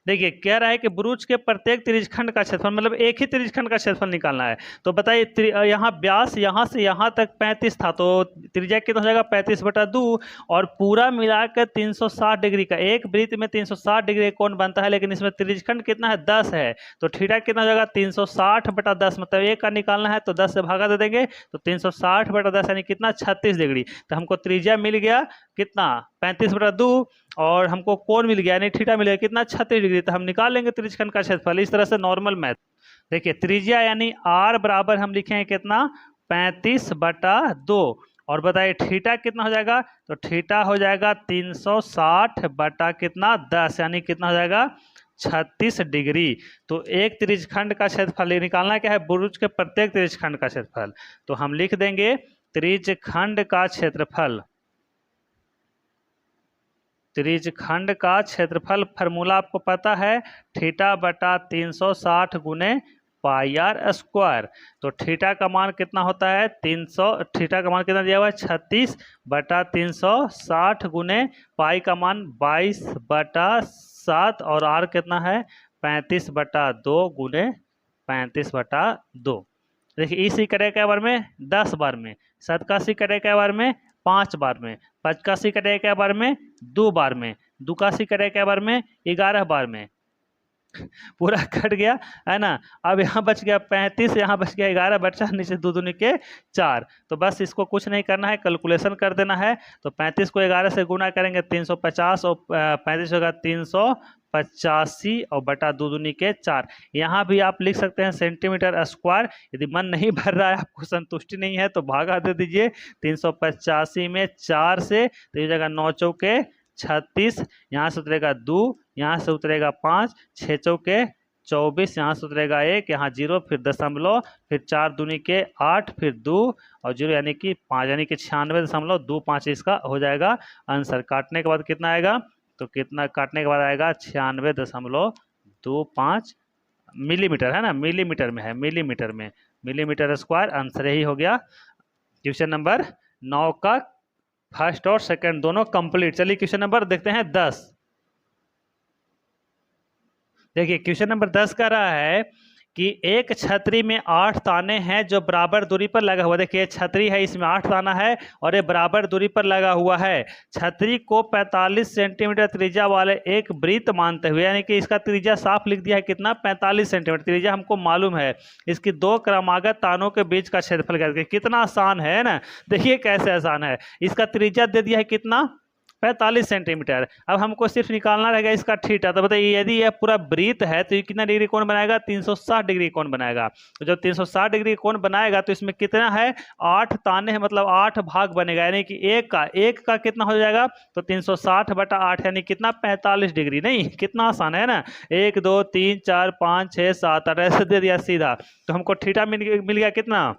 A: देखिए कह रहा है कि बुरुज के प्रत्येक त्रिज्यखंड का क्षेत्रफल, मतलब एक ही त्रिज्यखंड का क्षेत्रफल निकालना है। तो बताइए यहाँ व्यास यहाँ से यहाँ तक 35 था, तो त्रिज्या कितना हो जाएगा 35/2, और पूरा मिलाकर 360 डिग्री का, एक वृत्त में 360 डिग्री कोण बनता है, लेकिन इसमें त्रिज्यखंड कितना है 10 है, तो थीटा कितना हो जाएगा 360/10, मतलब एक का निकालना है तो 10 से भागा दे देंगे, तो 360/10 यानी कितना 36 डिग्री। तो हमको त्रिज्या मिल गया कितना 35/2, और हमको कोण मिल गया यानी थीटा मिल गया कितना 36 डिग्री। तो हम निकाल लेंगे त्रिज्यखंड का क्षेत्रफल इस तरह से नॉर्मल मैथ। देखिए त्रिज्या यानी r बराबर हम लिखेंगे कितना 35/2, और बताइए थीटा कितना हो जाएगा, तो थीटा हो जाएगा 360 बटा कितना 10 यानी कितना हो जाएगा 36 डिग्री। तो एक त्रिज्यखंड का क्षेत्रफल निकालना क्या है बुरुज के प्रत्येक त्रिज्यखंड का क्षेत्रफल, तो हम लिख देंगे त्रिज्यखंड का क्षेत्रफल, त्रिज्यखंड का क्षेत्रफल फॉर्मूला आपको पता है थीटा बटा 360 गुने पाई आर स्क्वायर। तो थीटा का मान कितना होता है 300, थीटा का मान कितना दिया हुआ है 36 बटा 360 गुने पाई का मान 22/7, और आर कितना है 35/2 गुने 35/2। देखिए इसी करेगा क्या बार में 10 बार में, 87 करेगा क्या बार में 5 बार में, 85 करेगा क्या बार में 2 बार में, 82 करेगा क्या बार में 11 बार में, पूरा कट गया है ना। अब यहाँ बच गया 35, यहाँ बच गया 11, बचा नीचे 2 दूनी के 4। तो बस इसको कुछ नहीं करना है कैलकुलेशन कर देना है। तो 35 को 11 से गुना करेंगे 350, और 35 होगा 385, और बटा 2 दूनी के 4। यहाँ भी आप लिख सकते हैं सेंटीमीटर स्क्वायर। यदि मन नहीं भर रहा है, आपको संतुष्टि नहीं है, तो भागा दे दीजिए 385 में 4 से, तो ये जगह 9 चौके 36, यहाँ से उतरेगा 2, यहाँ से उतरेगा 5, 6 चौके 24, यहाँ से उतरेगा 1, यहाँ 0, फिर दशमलव, फिर 4 दूनी के 8, फिर 2 और 0 यानी कि 5, यानी कि 96.25 इसका हो जाएगा आंसर। काटने के बाद कितना आएगा, तो कितना काटने के बाद आएगा 96.25 मिलीमीटर है ना, मिलीमीटर में है, मिलीमीटर में, मिलीमीटर स्क्वायर आंसर यही हो गया। क्वेश्चन नंबर 9 का फर्स्ट और सेकंड दोनों कंप्लीट। चलिए क्वेश्चन नंबर देखते हैं 10। देखिए क्वेश्चन नंबर 10 कह रहा है कि एक छतरी में 8 ताने हैं जो बराबर दूरी पर लगा हुआ। देखिए छतरी है, इसमें 8 ताना है और ये बराबर दूरी पर लगा हुआ है। छतरी को 45 सेंटीमीटर त्रिज्या वाले एक वृत्त मानते हुए, यानी कि इसका त्रिज्या साफ लिख दिया है कितना 45 सेंटीमीटर त्रिज्या हमको मालूम है। इसकी 2 क्रमागत तानों के बीच का क्षेत्रफल करके, कितना आसान है ना। देखिए कैसे आसान है, इसका त्रिज्या दे दिया है कितना 45 सेंटीमीटर। अब हमको सिर्फ निकालना रहेगा इसका थीटा। तो बताइए यदि यह पूरा वृत्त है तो ये कितना डिग्री कोण बनाएगा 360 डिग्री कोण बनाएगा। तो जब 360 डिग्री कोण बनाएगा तो इसमें कितना है 8 ताने हैं, मतलब 8 भाग बनेगा, यानी कि एक का कितना हो जाएगा तो 360/8 यानी कितना 45 डिग्री। नहीं कितना आसान है ना, 1 2 3 4 5 6 7 8 ऐसे दे दिया सीधा। तो हमको थीटा मिल गया कितना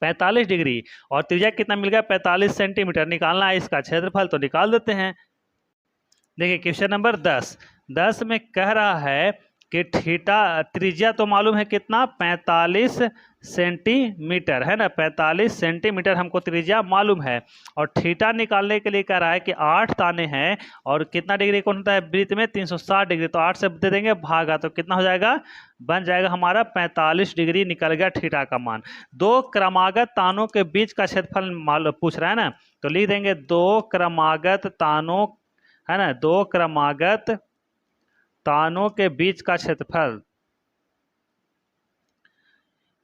A: 45 डिग्री, और त्रिज्या कितना मिल गया 45 सेंटीमीटर। निकालना है इसका क्षेत्रफल, तो निकाल देते हैं। देखिए क्वेश्चन नंबर 10 में कह रहा है कि थीटा त्रिज्या तो मालूम है कितना 45 सेंटीमीटर है ना, 45 सेंटीमीटर हमको त्रिज्या मालूम है। और थीटा निकालने के लिए कह रहा है कि 8 ताने हैं और कितना डिग्री कोण होता है वृत्त में 360 डिग्री, तो 8 से दे देंगे भागा, तो कितना हो जाएगा, बन जाएगा हमारा 45 डिग्री निकल गया थीटा का मान। दो क्रमागत तानों के बीच का क्षेत्रफल पूछ रहा है ना, तो लिख देंगे दो क्रमागत तानों है ना, दो क्रमागत तानों के बीच का क्षेत्रफल,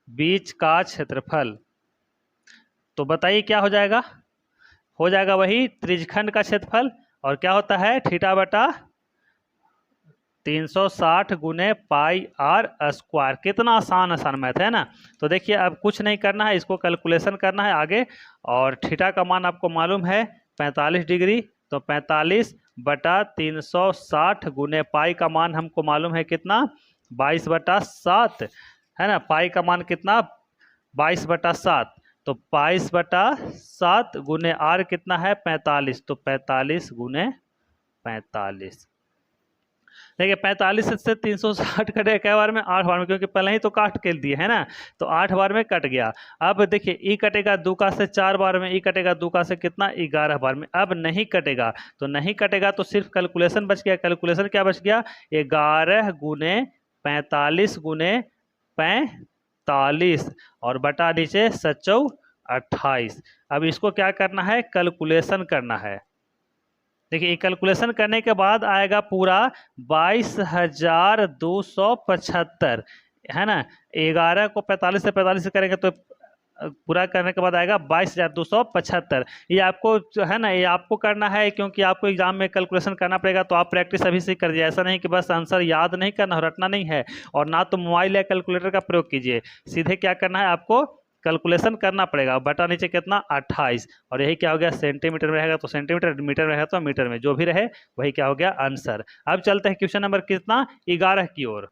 A: बीच का क्षेत्रफल, तो बताइए क्या हो जाएगा, हो जाएगा वही त्रिज्यखंड का क्षेत्रफल। और क्या होता है थीटा बटा 360 गुने पाई आर स्क्वायर। कितना आसान मैथ है ना। तो देखिए अब कुछ नहीं करना है, इसको कैलकुलेशन करना है आगे। और थीटा का मान आपको मालूम है 45 डिग्री, तो 45 बटा 360 गुने पाई का मान हमको मालूम है कितना 22/7 है ना। पाई का मान कितना 22/7, तो 22/7 गुने आर कितना है 45, तो 45 गुने 45। देखिए 45 से 360 कटे क्या बार में 8 बार में, क्योंकि पहले ही तो काट के दिए है ना, तो 8 बार में कट गया। अब देखिए ई कटेगा 2 का से 4 बार में, ई कटेगा 2 का से कितना 11 बार में। अब नहीं कटेगा, तो नहीं कटेगा तो सिर्फ कैलकुलेशन बच गया। कैलकुलेशन क्या बच गया 11 गुने 45 गुने 45 और बटा नीचे 7 28। अब इसको क्या करना है कैलकुलेशन करना है। देखिए कैलकुलेशन करने के बाद आएगा पूरा 22,275 है ना। 11 को 45 से 45 से करेंगे तो पूरा करने के बाद आएगा 22,275। ये आपको जो है ना, ये आपको करना है क्योंकि आपको एग्जाम में कैलकुलेशन करना पड़ेगा, तो आप प्रैक्टिस अभी से कर दीजिए। ऐसा नहीं कि बस आंसर याद नहीं करना, रटना नहीं है, और ना तो मोबाइल या कैलकुलेटर का प्रयोग कीजिए। सीधे क्या करना है आपको कैलकुलेशन करना पड़ेगा। बटा नीचे कितना 28, और यही क्या हो गया सेंटीमीटर में रहेगा तो सेंटीमीटर, मीटर में रहेगा तो मीटर में, जो भी रहे वही क्या हो गया आंसर। अब चलते हैं क्वेश्चन नंबर कितना 11 की ओर।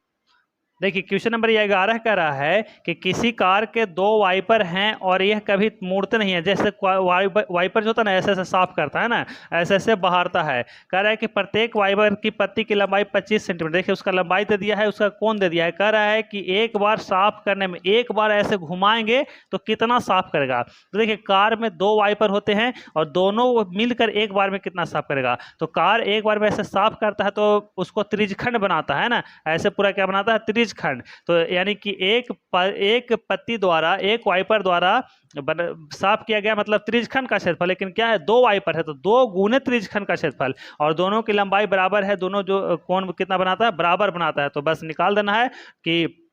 A: देखिए क्वेश्चन नंबर 11 कह रहा है कि किसी कार के 2 वाइपर हैं और यह कभी मुड़ते नहीं है। जैसे वाइपर जो होता है ना ऐसे ऐसे साफ करता है ना, ऐसे ऐसे बहारता है। कह रहा है कि प्रत्येक वाइपर की पत्ती की लंबाई 25 सेंटीमीटर। देखिए उसका लंबाई दे दिया है, उसका कोण दे दिया है। कह रहा है कि एक बार साफ करने में, एक बार ऐसे घुमाएंगे तो कितना साफ करेगा। तो देखिए कार में 2 वाइपर होते हैं और दोनों मिलकर एक बार में कितना साफ करेगा। तो कार एक बार में ऐसे साफ करता है तो उसको त्रिज्यखंड बनाता है ना, ऐसे पूरा क्या बनाता है त्रिज्यखंड। तो यानी कि एक पत्ती द्वारा, एक वाइपर द्वारा साफ किया गया मतलब त्रिज्यखंड का क्षेत्रफल। लेकिन क्या है 2 वाइपर है तो 2 गुने त्रिज्यखंड का क्षेत्रफल, और दोनों की लंबाई बराबर है। दोनों जो कोण कितना बनाता है बराबर बनाता है, तो बस निकाल देना है कि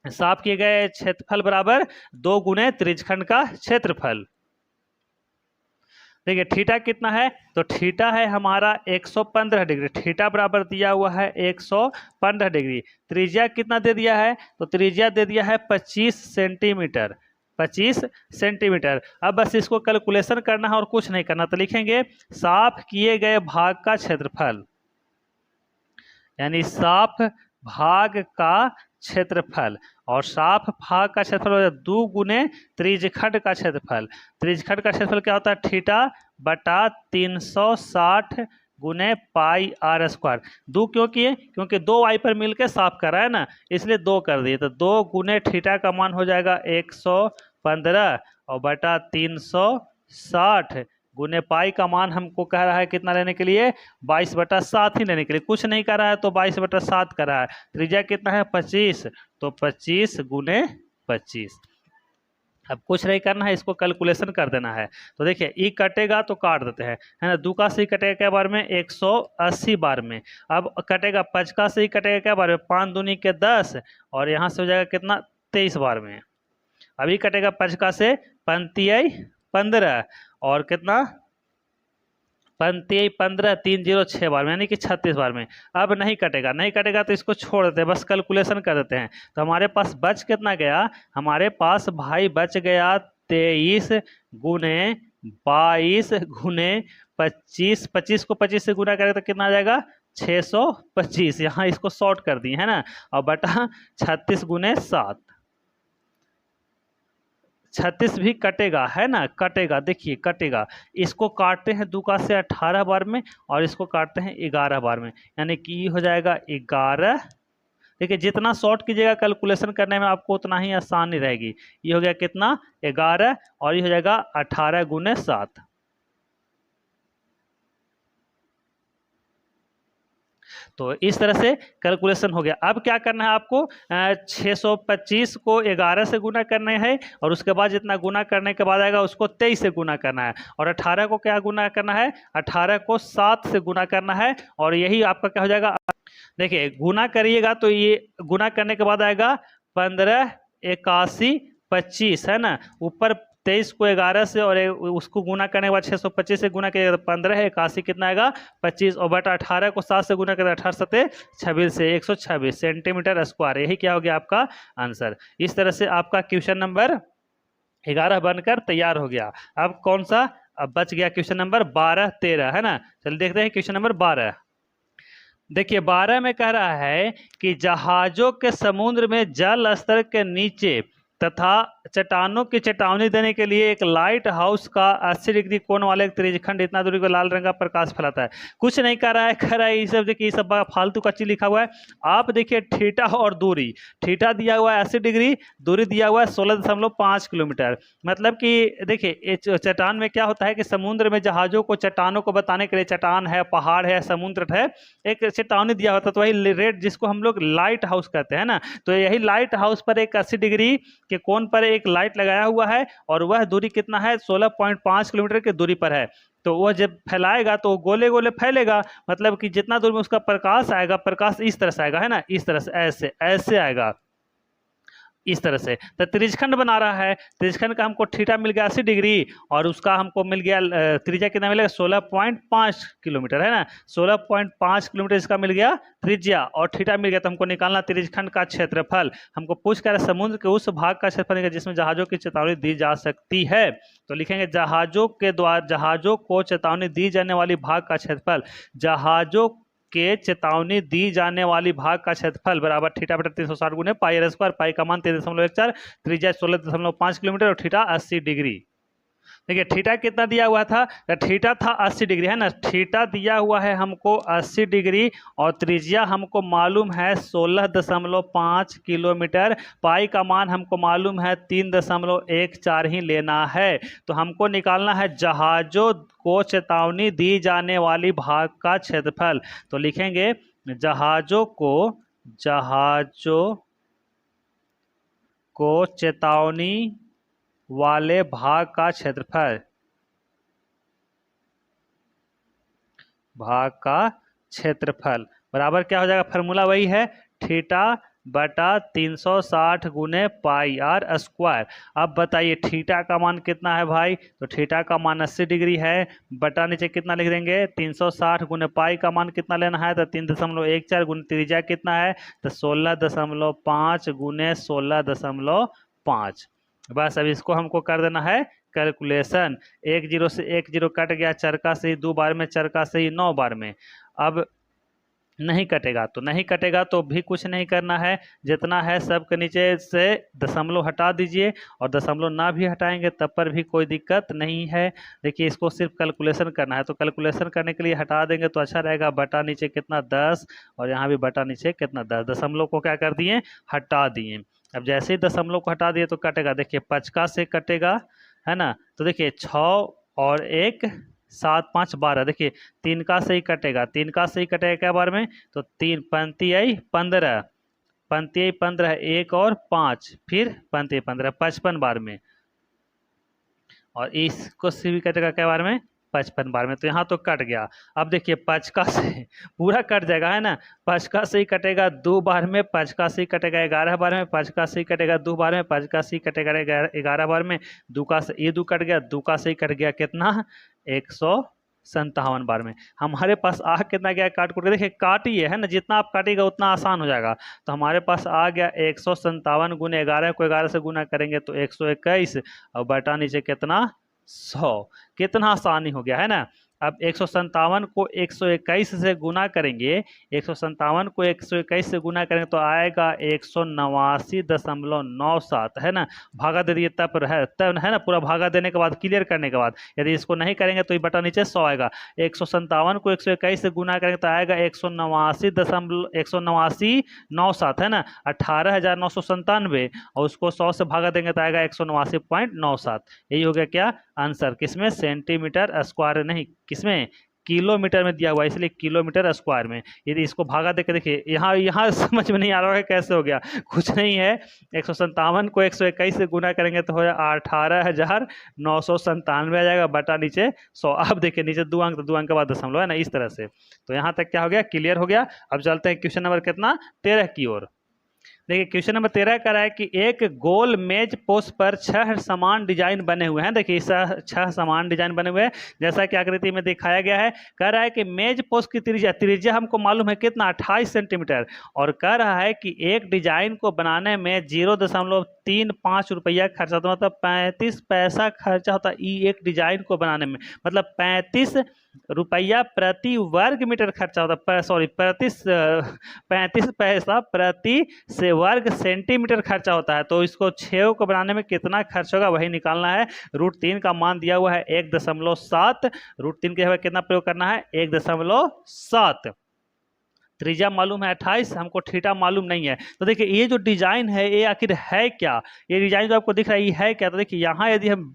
A: साफ किए गए क्षेत्रफल बराबर 2 गुने त्रिज्यखंड का क्षेत्रफल। देखिए थीटा कितना है, तो थीटा है हमारा 115 डिग्री। थीटा बराबर दिया हुआ है 115 डिग्री। त्रिज्या कितना दे दिया है, तो त्रिज्या दे दिया है 25 सेंटीमीटर, 25 सेंटीमीटर। अब बस इसको कैलकुलेशन करना है और कुछ नहीं करना। तो लिखेंगे साफ किए गए भाग का क्षेत्रफल, यानी साफ भाग का क्षेत्रफल, और साफ भाग का क्षेत्रफल 2 गुने त्रिज्यखंड का क्षेत्रफल। त्रिज्यखंड का क्षेत्रफल क्या होता है थीटा बटा 360 गुने पाई आर स्क्वायर। 2 क्यों किए, क्योंकि 2 वाइपर मिलकर साफ कर रहा है ना, इसलिए 2 कर दिए। तो 2 गुने थीटा का मान हो जाएगा 115 और बटा 360 गुने पाई का मान हमको कह रहा है कितना लेने के लिए 22/7 ही लेने के लिए, कुछ नहीं कर रहा है तो 22/7 कर रहा है। त्रिज्या कितना है 25, तो 25 गुने 25। अब कुछ नहीं करना है, इसको कैलकुलेशन कर देना है। तो देखिए ई कटेगा तो काट देते हैं है ना। 2 का से कटेगा क्या बार में 180 बार में। अब कटेगा 5 का से कटेगा क्या बार में 5 दूनी के 10, और यहाँ से हो जाएगा कितना 23 बार में। अभी कटेगा 5 का से 15 और कितना 15 306 बार में, यानी कि 36 बार में। अब नहीं कटेगा, नहीं कटेगा तो इसको छोड़ देते हैं, बस कैलकुलेशन कर देते हैं। तो हमारे पास बच कितना गया, हमारे पास भाई बच गया 23 गुने 22 गुने 25। 25 को 25 से गुना करें तो कितना आ जाएगा 625। यहाँ इसको शॉर्ट कर दिए है ना, और बटा 36 गुने 7। 36 भी कटेगा है ना, कटेगा, देखिए कटेगा। इसको काटते हैं 2 का से 18 बार में और इसको काटते हैं 11 बार में, यानी कि हो जाएगा 11 देखिए जितना शॉर्ट कीजिएगा कैलकुलेशन करने में आपको उतना ही आसानी रहेगी। ये हो गया कितना 11 और ये हो जाएगा 18 गुने 7। तो इस तरह से कैलकुलेशन हो गया। अब क्या करना है आपको 625 को 11 से गुना करना है और उसके बाद जितना गुना करने के बाद आएगा उसको 23 से गुना करना है और 18 को क्या गुना करना है 18 को 7 से गुना करना है और यही आपका क्या हो जाएगा। देखिए गुना करिएगा तो ये गुना करने के बाद आएगा 15 81 25 है ना। ऊपर 23 को 11 से और उसको गुना करने के बाद 625 से गुना किया 15 है 81 कितना आएगा 25 और बटा 18 को 7 से गुना करें 18 सते 26 से 126 सेंटीमीटर स्क्वायर। यही क्या हो गया आपका आंसर। इस तरह से आपका क्वेश्चन नंबर 11 बनकर तैयार हो गया। अब कौन सा अब बच गया क्वेश्चन नंबर 12 13 है ना। चलिए देखते हैं क्वेश्चन नंबर 12। देखिए 12 में कह रहा है कि जहाजों के समुद्र में जल स्तर के नीचे तथा चट्टानों की चेतावनी देने के लिए एक लाइट हाउस का 80 डिग्री कोण वाले एक त्रिज्यखंड इतना दूरी को लाल रंग का प्रकाश फैलाता है। कुछ नहीं कर रहा है, कह रहा है ये सब देखिए, ये सब फालतू का चीज लिखा हुआ है। आप देखिए थीटा और दूरी, थीटा दिया हुआ है 80 डिग्री, दूरी दिया हुआ है 16.5 किलोमीटर। मतलब कि देखिए चट्टान में क्या होता है कि समुद्र में जहाजों को चट्टानों को बताने के लिए, चट्टान है पहाड़ है समुद्र है, एक चेतावनी दिया होता है। तो वही रेड जिसको हम लोग लाइट हाउस कहते हैं ना, तो यही लाइट हाउस पर एक 80 डिग्री के कोण पर एक लाइट लगाया हुआ है और वह दूरी कितना है 16.5 किलोमीटर की दूरी पर है। तो वह जब फैलाएगा तो गोले गोले फैलेगा, मतलब कि जितना दूर में उसका प्रकाश आएगा, प्रकाश इस तरह से आएगा है ना, इस तरह से ऐसे ऐसे आएगा इस तरह से। तो त्रिज्यखंड बना रहा है, त्रिज्यखंड का हमको थीटा मिल गया 80 डिग्री और उसका हमको मिल गया त्रिज्या कितना मिलेगा 16.5 किलोमीटर है ना। 16.5 किलोमीटर इसका मिल गया त्रिज्या और थीटा मिल गया। तो हमको निकालना त्रिज्यखंड का क्षेत्रफल। हमको पूछ कर समुद्र के उस भाग का क्षेत्रफल जिसमें जहाजों की चेतावनी दी जा सकती है। तो लिखेंगे जहाजों के द्वारा, जहाजों को चेतावनी दी जाने वाली भाग का क्षेत्रफल, जहाजों के चेतावनी दी जाने वाली भाग का क्षेत्रफल बराबर थीटा बटा 360 गुने पाई आर स्क्वायर। पाई का मान 3.14, त्रिज्या 16.5 किलोमीटर और थीटा 80 डिग्री। देखिए थीटा कितना दिया हुआ था, थीटा था 80 डिग्री है ना, थीटा दिया हुआ है हमको 80 डिग्री और त्रिज्या हमको मालूम है 16.5 किलोमीटर। पाई का मान हमको मालूम है 3.14 ही लेना है। तो हमको निकालना है जहाजों को चेतावनी दी जाने वाली भाग का क्षेत्रफल। तो लिखेंगे जहाजों को चेतावनी वाले भाग का क्षेत्रफल, भाग का क्षेत्रफल बराबर क्या हो जाएगा, फार्मूला वही है थीटा बटा 360 गुने पाई आर स्क्वायर। अब बताइए थीटा का मान कितना है भाई, तो थीटा का मान 80 डिग्री है, बटा नीचे कितना लिख देंगे 360 गुने पाई का मान कितना लेना है, तो 3.14 गुने त्रिज्या कितना है, तो 16.5 गुने 16.5। बस अब इसको हमको कर देना है कैलकुलेशन। 1 0 से 1 0 कट गया, चरका से ही 2 बार में, चरका से ही 9 बार में। अब नहीं कटेगा तो नहीं कटेगा तो भी कुछ नहीं करना है, जितना है सब के नीचे से दशमलव हटा दीजिए और दशमलव ना भी हटाएंगे तब पर भी कोई दिक्कत नहीं है। देखिए इसको सिर्फ कैलकुलेशन करना है, तो कैलकुलेशन करने के लिए हटा देंगे तो अच्छा रहेगा। बटा नीचे कितना 10 और यहाँ भी बटा नीचे कितना 10, दशमलव को क्या कर दिए हटा दिए। अब जैसे ही दशमलव को हटा दिए तो कटेगा, देखिए 5 से कटेगा है ना। तो देखिए 6 और 1 7 5 12, देखिए 3 का से ही कटेगा, 3 का से ही कटेगा क्या बार में, तो 3 पंक्ति आई 15, पंक्ति आई 15, 1 और 5 फिर पंक्ति 15, 55 बार में। और इसको से भी कटेगा क्या बार में 55 बार में। तो यहाँ तो कट गया। अब देखिए 5 का से पूरा कट जाएगा है ना, 5 का से ही कटेगा 2 बार में, 5 का से ही कटेगा 11 बार में, 5 का से ही कटेगा 2 बार में, 5 का से ही कटेगा 11 बार में, 2 का से ये 2 कट गया, 2 का से ही कट गया कितना 157 बार में। हमारे पास आ कितना गया काट कूट के, देखिए काटिए है ना, जितना आप काटिएगा उतना आसान हो जाएगा। तो हमारे पास आ गया 157 गुने 11 को 11 से गुना करेंगे तो 121 और बटा नीचे कितना 100। कितना आसानी हो गया है ना। अब 157 को 121 से गुना करेंगे, 157 को 121 से गुना करेंगे तो आएगा 189.97, है ना। भागा दे दिए तब है ना, पूरा भागा देने के बाद, क्लियर करने के बाद। यदि इसको नहीं करेंगे तो ये बटा नीचे 100 आएगा। 157 को 121 से गुना करेंगे तो आएगा 189.97, है ना, 18,997, और उसको 100 से भागा देंगे तो आएगा 189.97। यही हो गया क्या आंसर, किसमें, सेंटीमीटर स्क्वायर, नहीं किसमें, किलोमीटर में दिया हुआ है, इसलिए किलोमीटर स्क्वायर में। यदि इसको भागा देकर देखिए, यहाँ यहाँ समझ में नहीं आ रहा है कैसे हो गया, कुछ नहीं है। 157 को 121 से गुना करेंगे तो हो जाएगा 18,997 आ जाएगा, बटा नीचे 100। अब देखिए नीचे 2 अंक, तो 2 अंक के बाद दशमलव, है ना, इस तरह से। तो यहाँ तक क्या हो गया, क्लियर हो गया। अब चलते हैं क्वेश्चन नंबर कितना, 13 की ओर। देखिए क्वेश्चन नंबर 13 कह रहा है कि एक गोल मेज पोस्ट पर 6 समान डिजाइन बने हुए हैं। देखिए 6 समान डिजाइन बने हुए हैं, जैसा कि आकृति में दिखाया गया है। कह रहा है कि मेज पोस्ट की त्रिज्या हमको मालूम है कितना, 28 सेंटीमीटर, और कह रहा है कि एक डिजाइन को बनाने में 0.35 रुपया खर्चा होता है, मतलब 35 पैसा खर्चा होता है एक डिजाइन को बनाने में, मतलब 35 रुपया प्रति वर्ग मीटर खर्चा होता है, सॉरी 35 पैसा प्रति से वर्ग सेंटीमीटर खर्चा होता है। तो इसको 6 को बनाने में कितना खर्च होगा वही निकालना है। √3 का मान दिया हुआ है 1.7, √3 के जगह कितना प्रयोग करना है, 1.7। त्रिज्या मालूम है 28, हमको थीटा मालूम नहीं है। तो देखिए ये जो डिजाइन है ये आखिर है क्या, ये डिजाइन जो आपको दिख रहा है ये है क्या। तो देखिए यहाँ यदि हम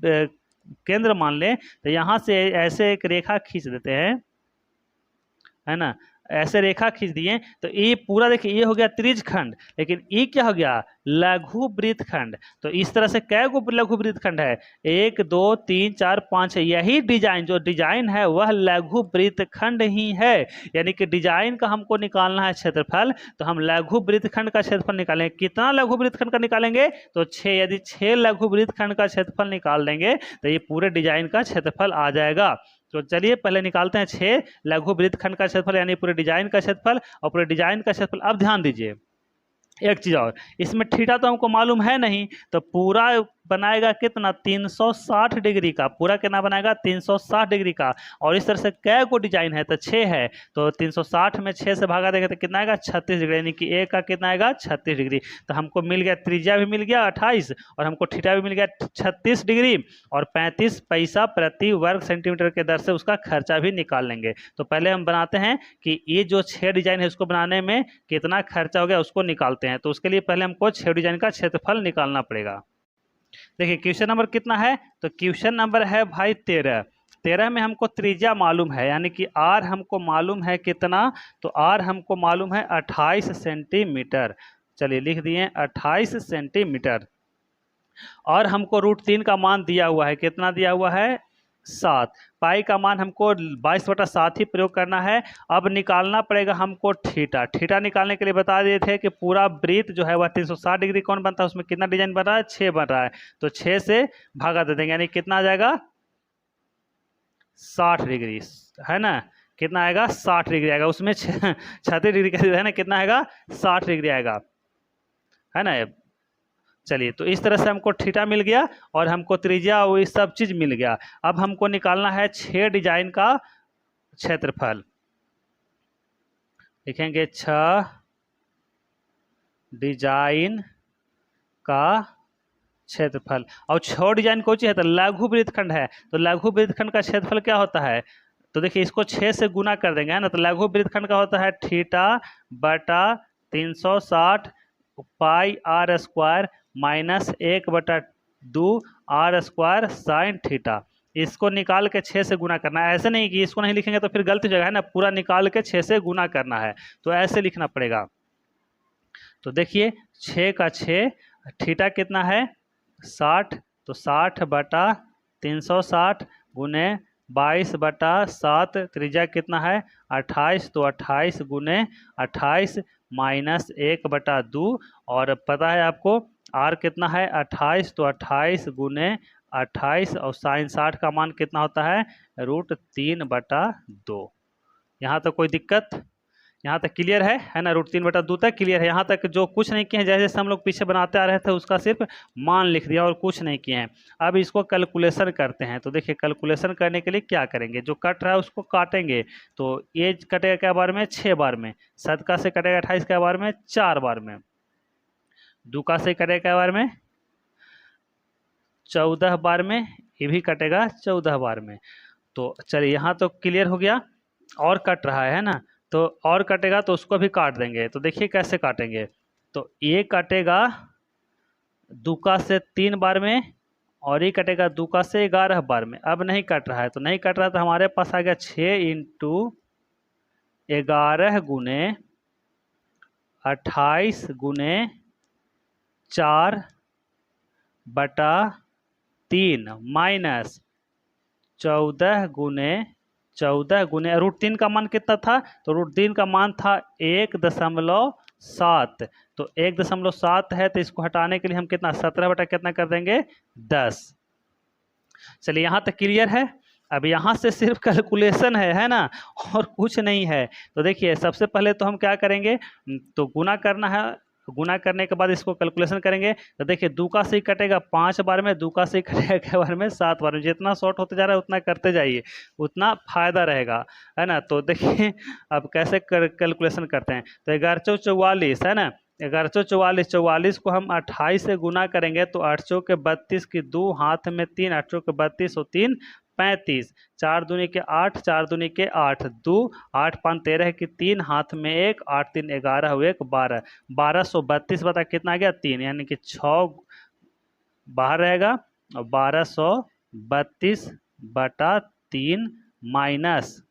A: केंद्र मान लें तो यहाँ से ऐसे एक रेखा खींच देते हैं, है ना, ऐसे रेखा खींच दिए तो ये पूरा देखिए ये हो गया त्रिज्यखंड, लेकिन ये क्या हो गया, लघु वृत्तखंड। तो इस तरह से कै गो लघु वृत्तखंड है, 1 2 3 4 5 है। यही डिजाइन जो डिजाइन है वह लघु वृत्तखंड ही है। यानी कि डिजाइन का हमको निकालना है क्षेत्रफल, तो हम लघु वृत्तखंड का क्षेत्रफल निकालेंगे। कितना लघु वृत्तखंड का निकालेंगे, तो 6। यदि 6 लघु वृत्तखंड का क्षेत्रफल निकाल देंगे तो ये पूरे डिजाइन का क्षेत्रफल आ जाएगा। तो चलिए पहले निकालते हैं 6 लघु वृत्तखंड का क्षेत्रफल, यानी पूरे डिजाइन का क्षेत्रफल। और पूरे डिजाइन का क्षेत्रफल, अब ध्यान दीजिए एक चीज और, इसमें थीटा तो हमको मालूम है नहीं, तो पूरा बनाएगा कितना, 360 डिग्री का। पूरा कितना बनाएगा, 360 डिग्री का। और इस तरह से कै को डिजाइन है, तो 6 है, तो 360 में 6 से भागा देंगे तो कितना आएगा, 36 डिग्री, यानी कि एक का कितना आएगा, 36 डिग्री। तो हमको मिल गया, त्रिज्या भी मिल गया 28 और हमको थीटा भी मिल गया 36 डिग्री, और 35 पैसा प्रति वर्ग सेंटीमीटर के दर से उसका खर्चा भी निकाल लेंगे। तो पहले हम बनाते हैं कि ये जो 6 डिजाइन है उसको बनाने में कितना खर्चा हो गया उसको निकालते हैं। तो उसके लिए पहले हमको 6 डिजाइन का क्षेत्रफल निकालना पड़ेगा। देखिए क्वेश्चन नंबर कितना है, तो क्वेश्चन नंबर है भाई 13। 13 में हमको त्रिज्या मालूम है, यानी कि आर हमको मालूम है कितना, तो आर हमको मालूम है 28 सेंटीमीटर। चलिए लिख दिए 28 सेंटीमीटर। और हमको √3 का मान दिया हुआ है, कितना दिया हुआ है, 7। पाई का मान हमको 22/7 ही प्रयोग करना है। अब निकालना पड़ेगा हमको थीटा। थीटा निकालने के लिए बता दिए थे कि पूरा वृत्त जो है वह 360 डिग्री कौन बनता है, उसमें कितना डिजाइन बन रहा है, 6 बन रहा है, तो 6 से भागा दे देंगे, यानी कितना आ जाएगा, 60 डिग्री, है ना। कितना आएगा, 60 डिग्री आएगा, उसमें 36 डिग्री का है ना, कितना आएगा, 60 डिग्री आएगा, है ना। चलिए तो इस तरह से हमको थीटा मिल गया और हमको त्रिज्या वो सब चीज मिल गया। अब हमको निकालना है 6 डिजाइन का क्षेत्रफल। लिखेंगे 6 डिजाइन का क्षेत्रफल। और 6 डिजाइन कौन सी है, तो लघु वृत्तखंड है, तो लघु वृत्तखंड का क्षेत्रफल क्या होता है, तो देखिए इसको 6 से गुना कर देंगे, है ना। तो लघु वृत्तखंड का होता है थीटा बटा 360 pi R square minus 1/2 R square sine theta. इसको निकाल के 6 से गुना करना है। ऐसे नहीं कि इसको नहीं लिखेंगे तो फिर गलत जगह है ना, पूरा निकाल के 6 से गुना करना है, तो ऐसे लिखना पड़ेगा। तो देखिए 6 का 6, थीटा कितना है 60, तो 60 बटा 360 गुने 22/7, त्रिज्या कितना है 28, तो 28 गुने 28 माइनस 1/2, और पता है आपको आर कितना है 28, तो 28 गुने 28 और साइन 60 का मान कितना होता है √3/2। यहाँ तो कोई दिक्कत, यहाँ तक क्लियर है ना। √3/2 तक क्लियर है। यहाँ तक जो कुछ नहीं किए हैं, जैसे जैसे हम लोग पीछे बनाते आ रहे थे उसका सिर्फ मान लिख दिया और कुछ नहीं किए हैं। अब इसको कैलकुलेशन करते हैं। तो देखिए कैलकुलेशन करने के लिए क्या करेंगे, जो कट रहा है उसको काटेंगे। तो ये कटेगा क्या बार में, 6 बार में। 7 का से कटेगा 28 क्या बार में, 4 बार में। 2 का से कटेगा क्या बार में, 14 बार में। ये भी कटेगा 14 बार में। तो चलिए यहाँ तो क्लियर हो गया। और कट रहा है ना, तो और कटेगा तो उसको भी काट देंगे। तो देखिए कैसे काटेंगे। तो ये कटेगा 2 का से 3 बार में और ये कटेगा 2 का से 11 बार में। अब नहीं कट रहा है, तो नहीं कट रहा तो हमारे पास आ गया 6 × 11 गुने 28 गुने 4/3 माइनस 14 गुने √3 का मान कितना था, तो √3 का मान था 1.7। तो 1.7 है, तो इसको हटाने के लिए हम कितना 17 बटा कितना कर देंगे 10। चलिए यहाँ तक क्लियर है। अब यहाँ से सिर्फ कैलकुलेशन है ना, और कुछ नहीं है। तो देखिए सबसे पहले तो हम क्या करेंगे, तो गुना करना है। गुना करने के बाद इसको कैलकुलेशन करेंगे। तो देखिए 2 का से कटेगा 5 बार में, 2 का से कटेगा क्या बार में, 7 बार में। जितना शॉर्ट होते जा रहा है उतना करते जाइए, उतना फायदा रहेगा, है ना। तो देखिए अब कैसे कैलकुलेशन करते हैं। तो 11 × 44 है ना, 11 × 44 को हम 28 से गुना करेंगे तो 8 × 32 की 2 हाथ में 3, 8 × 32 और 3 35, 4 दूनी के 8, 4 दूनी के 8, 2, 8 5 13 की 3 हाथ में 1, 8 3 11 हुए 1 12, 1232 बता कितना आ गया 3, यानी कि 6 बाहर रहेगा और 1232/3 माइनस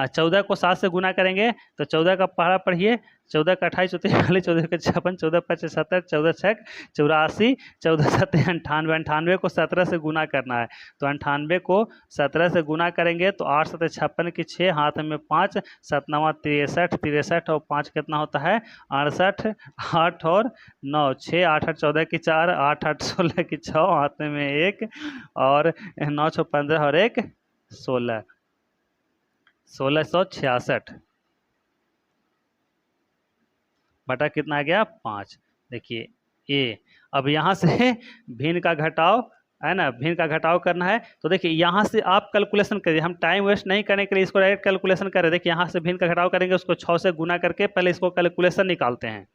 A: 14 को 7 से गुना करेंगे तो 14 का पढ़ा पढ़िए। 14 का 28 होते हैं, 14 का 56, 14 5 70, 14 6 84, 14 7 98। 98 को 17 से गुना करना है। तो 98 को 17 से गुना करेंगे तो 8 7 56 की 6 हाथ में 5, 7 9 63, 63 और 5 कितना होता है 68, 8 और 9, 6 8 8 14 की 4, 8 8 16 की 6 हाथ में 1 और 9 6 15 और 1 16, 1666 बटा कितना आ गया 5। देखिए ए। अब यहाँ से भिन्न का घटाव है ना, भिन्न का घटाव करना है। तो देखिए यहाँ से आप कैलकुलेशन करिए, हम टाइम वेस्ट नहीं करने के लिए इसको डायरेक्ट कैलकुलेशन करें। देखिए यहाँ से भिन्न का घटाव करेंगे, उसको 6 से गुना करके पहले इसको कैलकुलेशन निकालते हैं।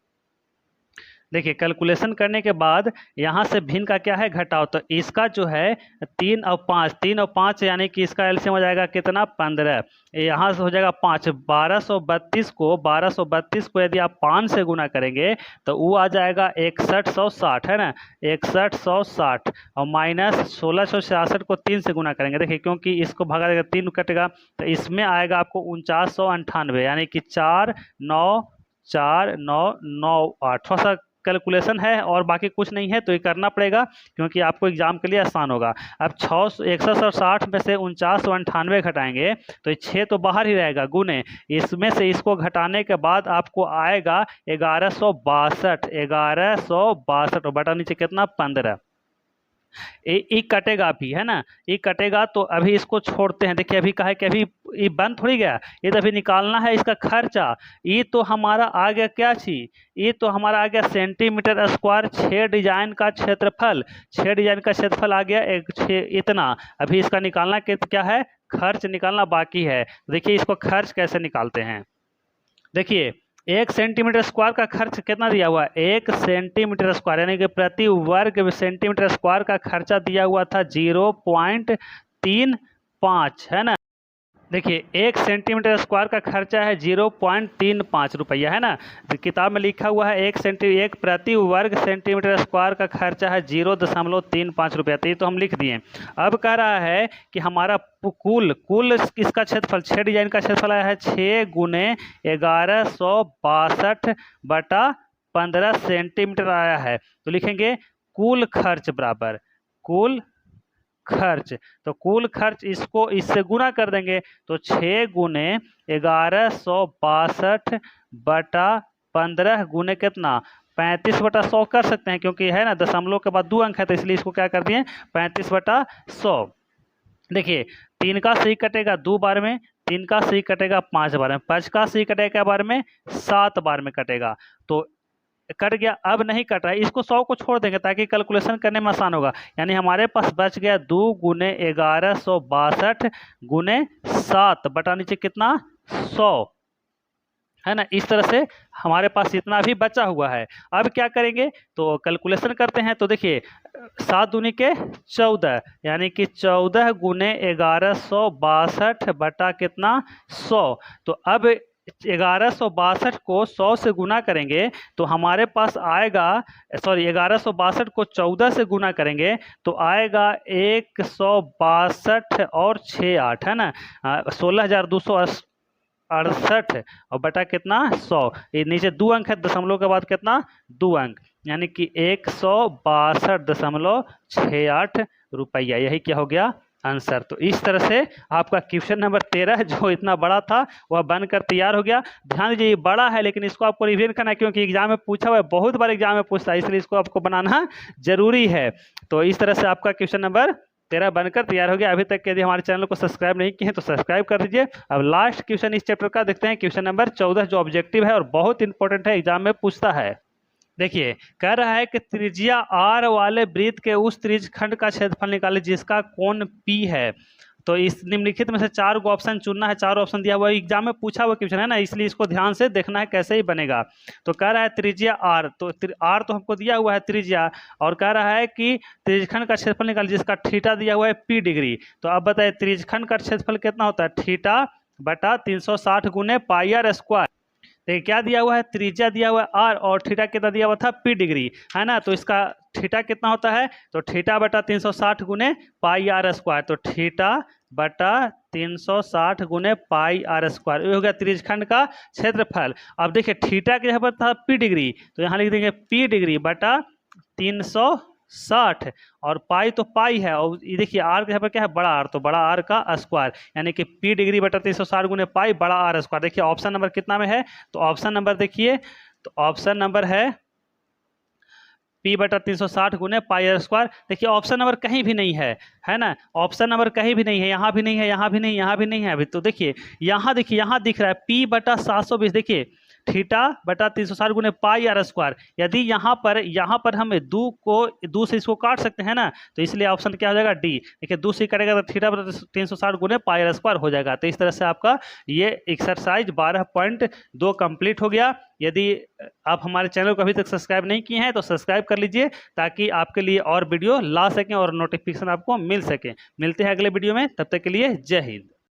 A: देखिए कैलकुलेशन करने के बाद यहाँ से भिन्न का क्या है घटाव, तो इसका जो है 3 और 5 यानी कि इसका एलसीएम हो जाएगा कितना 15। यहाँ से हो जाएगा 5, 1232 को यदि आप 5 से गुना करेंगे तो वो आ जाएगा 6160 है ना, 6160 और माइनस 1666 को 3 से गुना करेंगे। देखिए क्योंकि इसको भागा देगा 3 कटेगा तो इसमें आएगा आपको 4998 यानी कि 494998। थोड़ा सा कैलकुलेशन है और बाकी कुछ नहीं है, तो ये करना पड़ेगा क्योंकि आपको एग्जाम के लिए आसान होगा। अब 6160 में से 4998 घटाएंगे तो ये 6 तो बाहर ही रहेगा गुने, इसमें से इसको घटाने के बाद आपको आएगा 1162 बटा नीचे कितना 15। ई कटेगा भी है ना, ई कटेगा तो अभी इसको छोड़ते हैं। देखिए अभी कहा है कि अभी ये बंद थोड़ी गया, ये तो अभी निकालना है इसका खर्चा। ये तो हमारा आ गया क्या चीज, ये तो हमारा आ गया सेंटीमीटर स्क्वायर 6 डिजाइन का क्षेत्रफल। 6 डिजाइन का क्षेत्रफल आ गया इतना। अभी इसका निकालना क्या है, खर्च निकालना बाकी है। देखिए इसको खर्च कैसे निकालते हैं। देखिए 1 सेंटीमीटर स्क्वायर का खर्च कितना दिया हुआ है, 1 सेंटीमीटर स्क्वायर यानी कि प्रति वर्ग सेंटीमीटर स्क्वायर का खर्चा दिया हुआ था 0.35 है ना। देखिए 1 सेंटीमीटर स्क्वायर का खर्चा है 0.35 रुपया है ना। तो किताब में लिखा हुआ है 1 प्रति वर्ग सेंटीमीटर स्क्वायर का खर्चा है 0.35 रुपया। तो ये तो हम लिख दिए। अब कह रहा है कि हमारा कुल इसका क्षेत्रफल 6 डिजाइन का क्षेत्रफल आया है 6 गुने 1162/15 सेंटीमीटर आया है। तो लिखेंगे कुल खर्च बराबर कुल खर्च। तो कुल खर्च इसको इससे गुना कर देंगे तो 6 गुने 1162/15 गुने कितना 35/100 कर सकते हैं, क्योंकि है ना दशमलव के बाद 2 अंक है तो इसलिए इसको क्या कर दिए 35/100। देखिए 3 का से कटेगा 2 बार में, 3 का सी कटेगा 5 बार में, 5 का सी कटेगा बार में 7 बार में कटेगा, तो कट गया। अब नहीं कट रहा है, इसको 100 को छोड़ देंगे ताकि कैलकुलेशन करने में आसान होगा। यानी हमारे पास बच गया 2 गुने 1162 गुने 7 बटा नीचे कितना 100, है ना। इस तरह से हमारे पास इतना भी बचा हुआ है। अब क्या करेंगे, तो कैलकुलेशन करते हैं। तो देखिए 7 दूनी के 14, यानी कि 14 गुने 1162 बटा कितना 100। तो अब 1162 को 100 से गुना करेंगे तो हमारे पास आएगा, सॉरी 1162 को 14 से गुना करेंगे तो आएगा 162 और 68, है ना, 16,268 और बटा कितना 100। ये नीचे 2 अंक है, दशमलव के बाद कितना 2 अंक, यानी कि 162.68 रुपया। यही क्या हो गया आंसर। तो इस तरह से आपका क्वेश्चन नंबर 13 जो इतना बड़ा था वह बनकर तैयार हो गया। ध्यान दीजिए ये बड़ा है लेकिन इसको आपको रिवीजन करना है क्योंकि एग्जाम में पूछा हुआ है, बहुत बार एग्जाम में पूछता है, इसलिए इसको आपको बनाना जरूरी है। तो इस तरह से आपका क्वेश्चन नंबर 13 बनकर तैयार हो गया। अभी तक यदि हमारे चैनल को सब्सक्राइब नहीं किए हैं तो सब्सक्राइब कर दीजिए। अब लास्ट क्वेश्चन इस चैप्टर का देखते हैं, क्वेश्चन नंबर 14 जो ऑब्जेक्टिव है और बहुत इंपॉर्टेंट है, एग्जाम में पूछता है। देखिए कह रहा है कि त्रिज्या आर वाले वृत्त के उस त्रिज्यखंड का क्षेत्रफल निकाले जिसका कोण P है। तो इस निम्नलिखित में से 4 को ऑप्शन चुनना है, 4 ऑप्शन दिया हुआ है, एग्जाम में पूछा हुआ क्वेश्चन है ना, इसलिए इसको ध्यान से देखना है कैसे ही बनेगा। तो कह रहा है त्रिज्या आर, तो आर तो हमको दिया हुआ है त्रिज्या, और कह रहा है कि त्रिज्यखंड का क्षेत्रफल निकाल जिसका थीटा दिया हुआ है P डिग्री। तो अब बताइए त्रिज्यखंड का क्षेत्रफल कितना होता है, थीटा बटा 360 गुने पाई आर स्क्वायर। देखिए क्या दिया हुआ है, त्रिज्या दिया हुआ है आर और थीटा कितना दिया हुआ था P डिग्री, है ना। तो इसका थीटा कितना होता है, तो थीटा बटा 360 गुने पाई आर स्क्वायर। तो थीटा बटा 360 गुने पाई आर स्क्वायर, ये हो गया त्रिज्यखंड का क्षेत्रफल। अब देखिए थीटा के यहाँ पर था P डिग्री, तो यहाँ लिख देंगे P डिग्री बटा 360 और पाई तो पाई है, और ये देखिए आर के यहाँ पर क्या है बड़ा आर, तो बड़ा आर का स्क्वायर, यानी कि P डिग्री बटा 360 गुने पाई बड़ा आर स्क्वायर। देखिए ऑप्शन नंबर कितना में है, तो ऑप्शन नंबर देखिए, तो ऑप्शन नंबर है P बटा 360 गुने पाई आर स्क्वायर। देखिए ऑप्शन नंबर कहीं भी नहीं है ना, ऑप्शन नंबर कहीं भी नहीं है, यहाँ भी नहीं है, यहाँ भी नहीं, यहाँ भी नहीं है अभी। तो देखिए यहाँ दिख रहा है P बटा 720, देखिए थीटा बटा 360 गुने पाई आर स्क्वायर। यदि यहाँ पर हम 2 से इसको काट सकते हैं ना, तो इसलिए ऑप्शन क्या हो जाएगा डी। देखिए 2 से कटेगा तो थीटा बटा 360 गुने पाई आर स्क्वायर हो जाएगा। तो इस तरह से आपका ये एक्सरसाइज 12.2 कंप्लीट हो गया। यदि आप हमारे चैनल को अभी तक सब्सक्राइब नहीं किए हैं तो सब्सक्राइब कर लीजिए ताकि आपके लिए और वीडियो ला सकें और नोटिफिकेशन आपको मिल सके। मिलते हैं अगले वीडियो में, तब तक के लिए जय हिंद।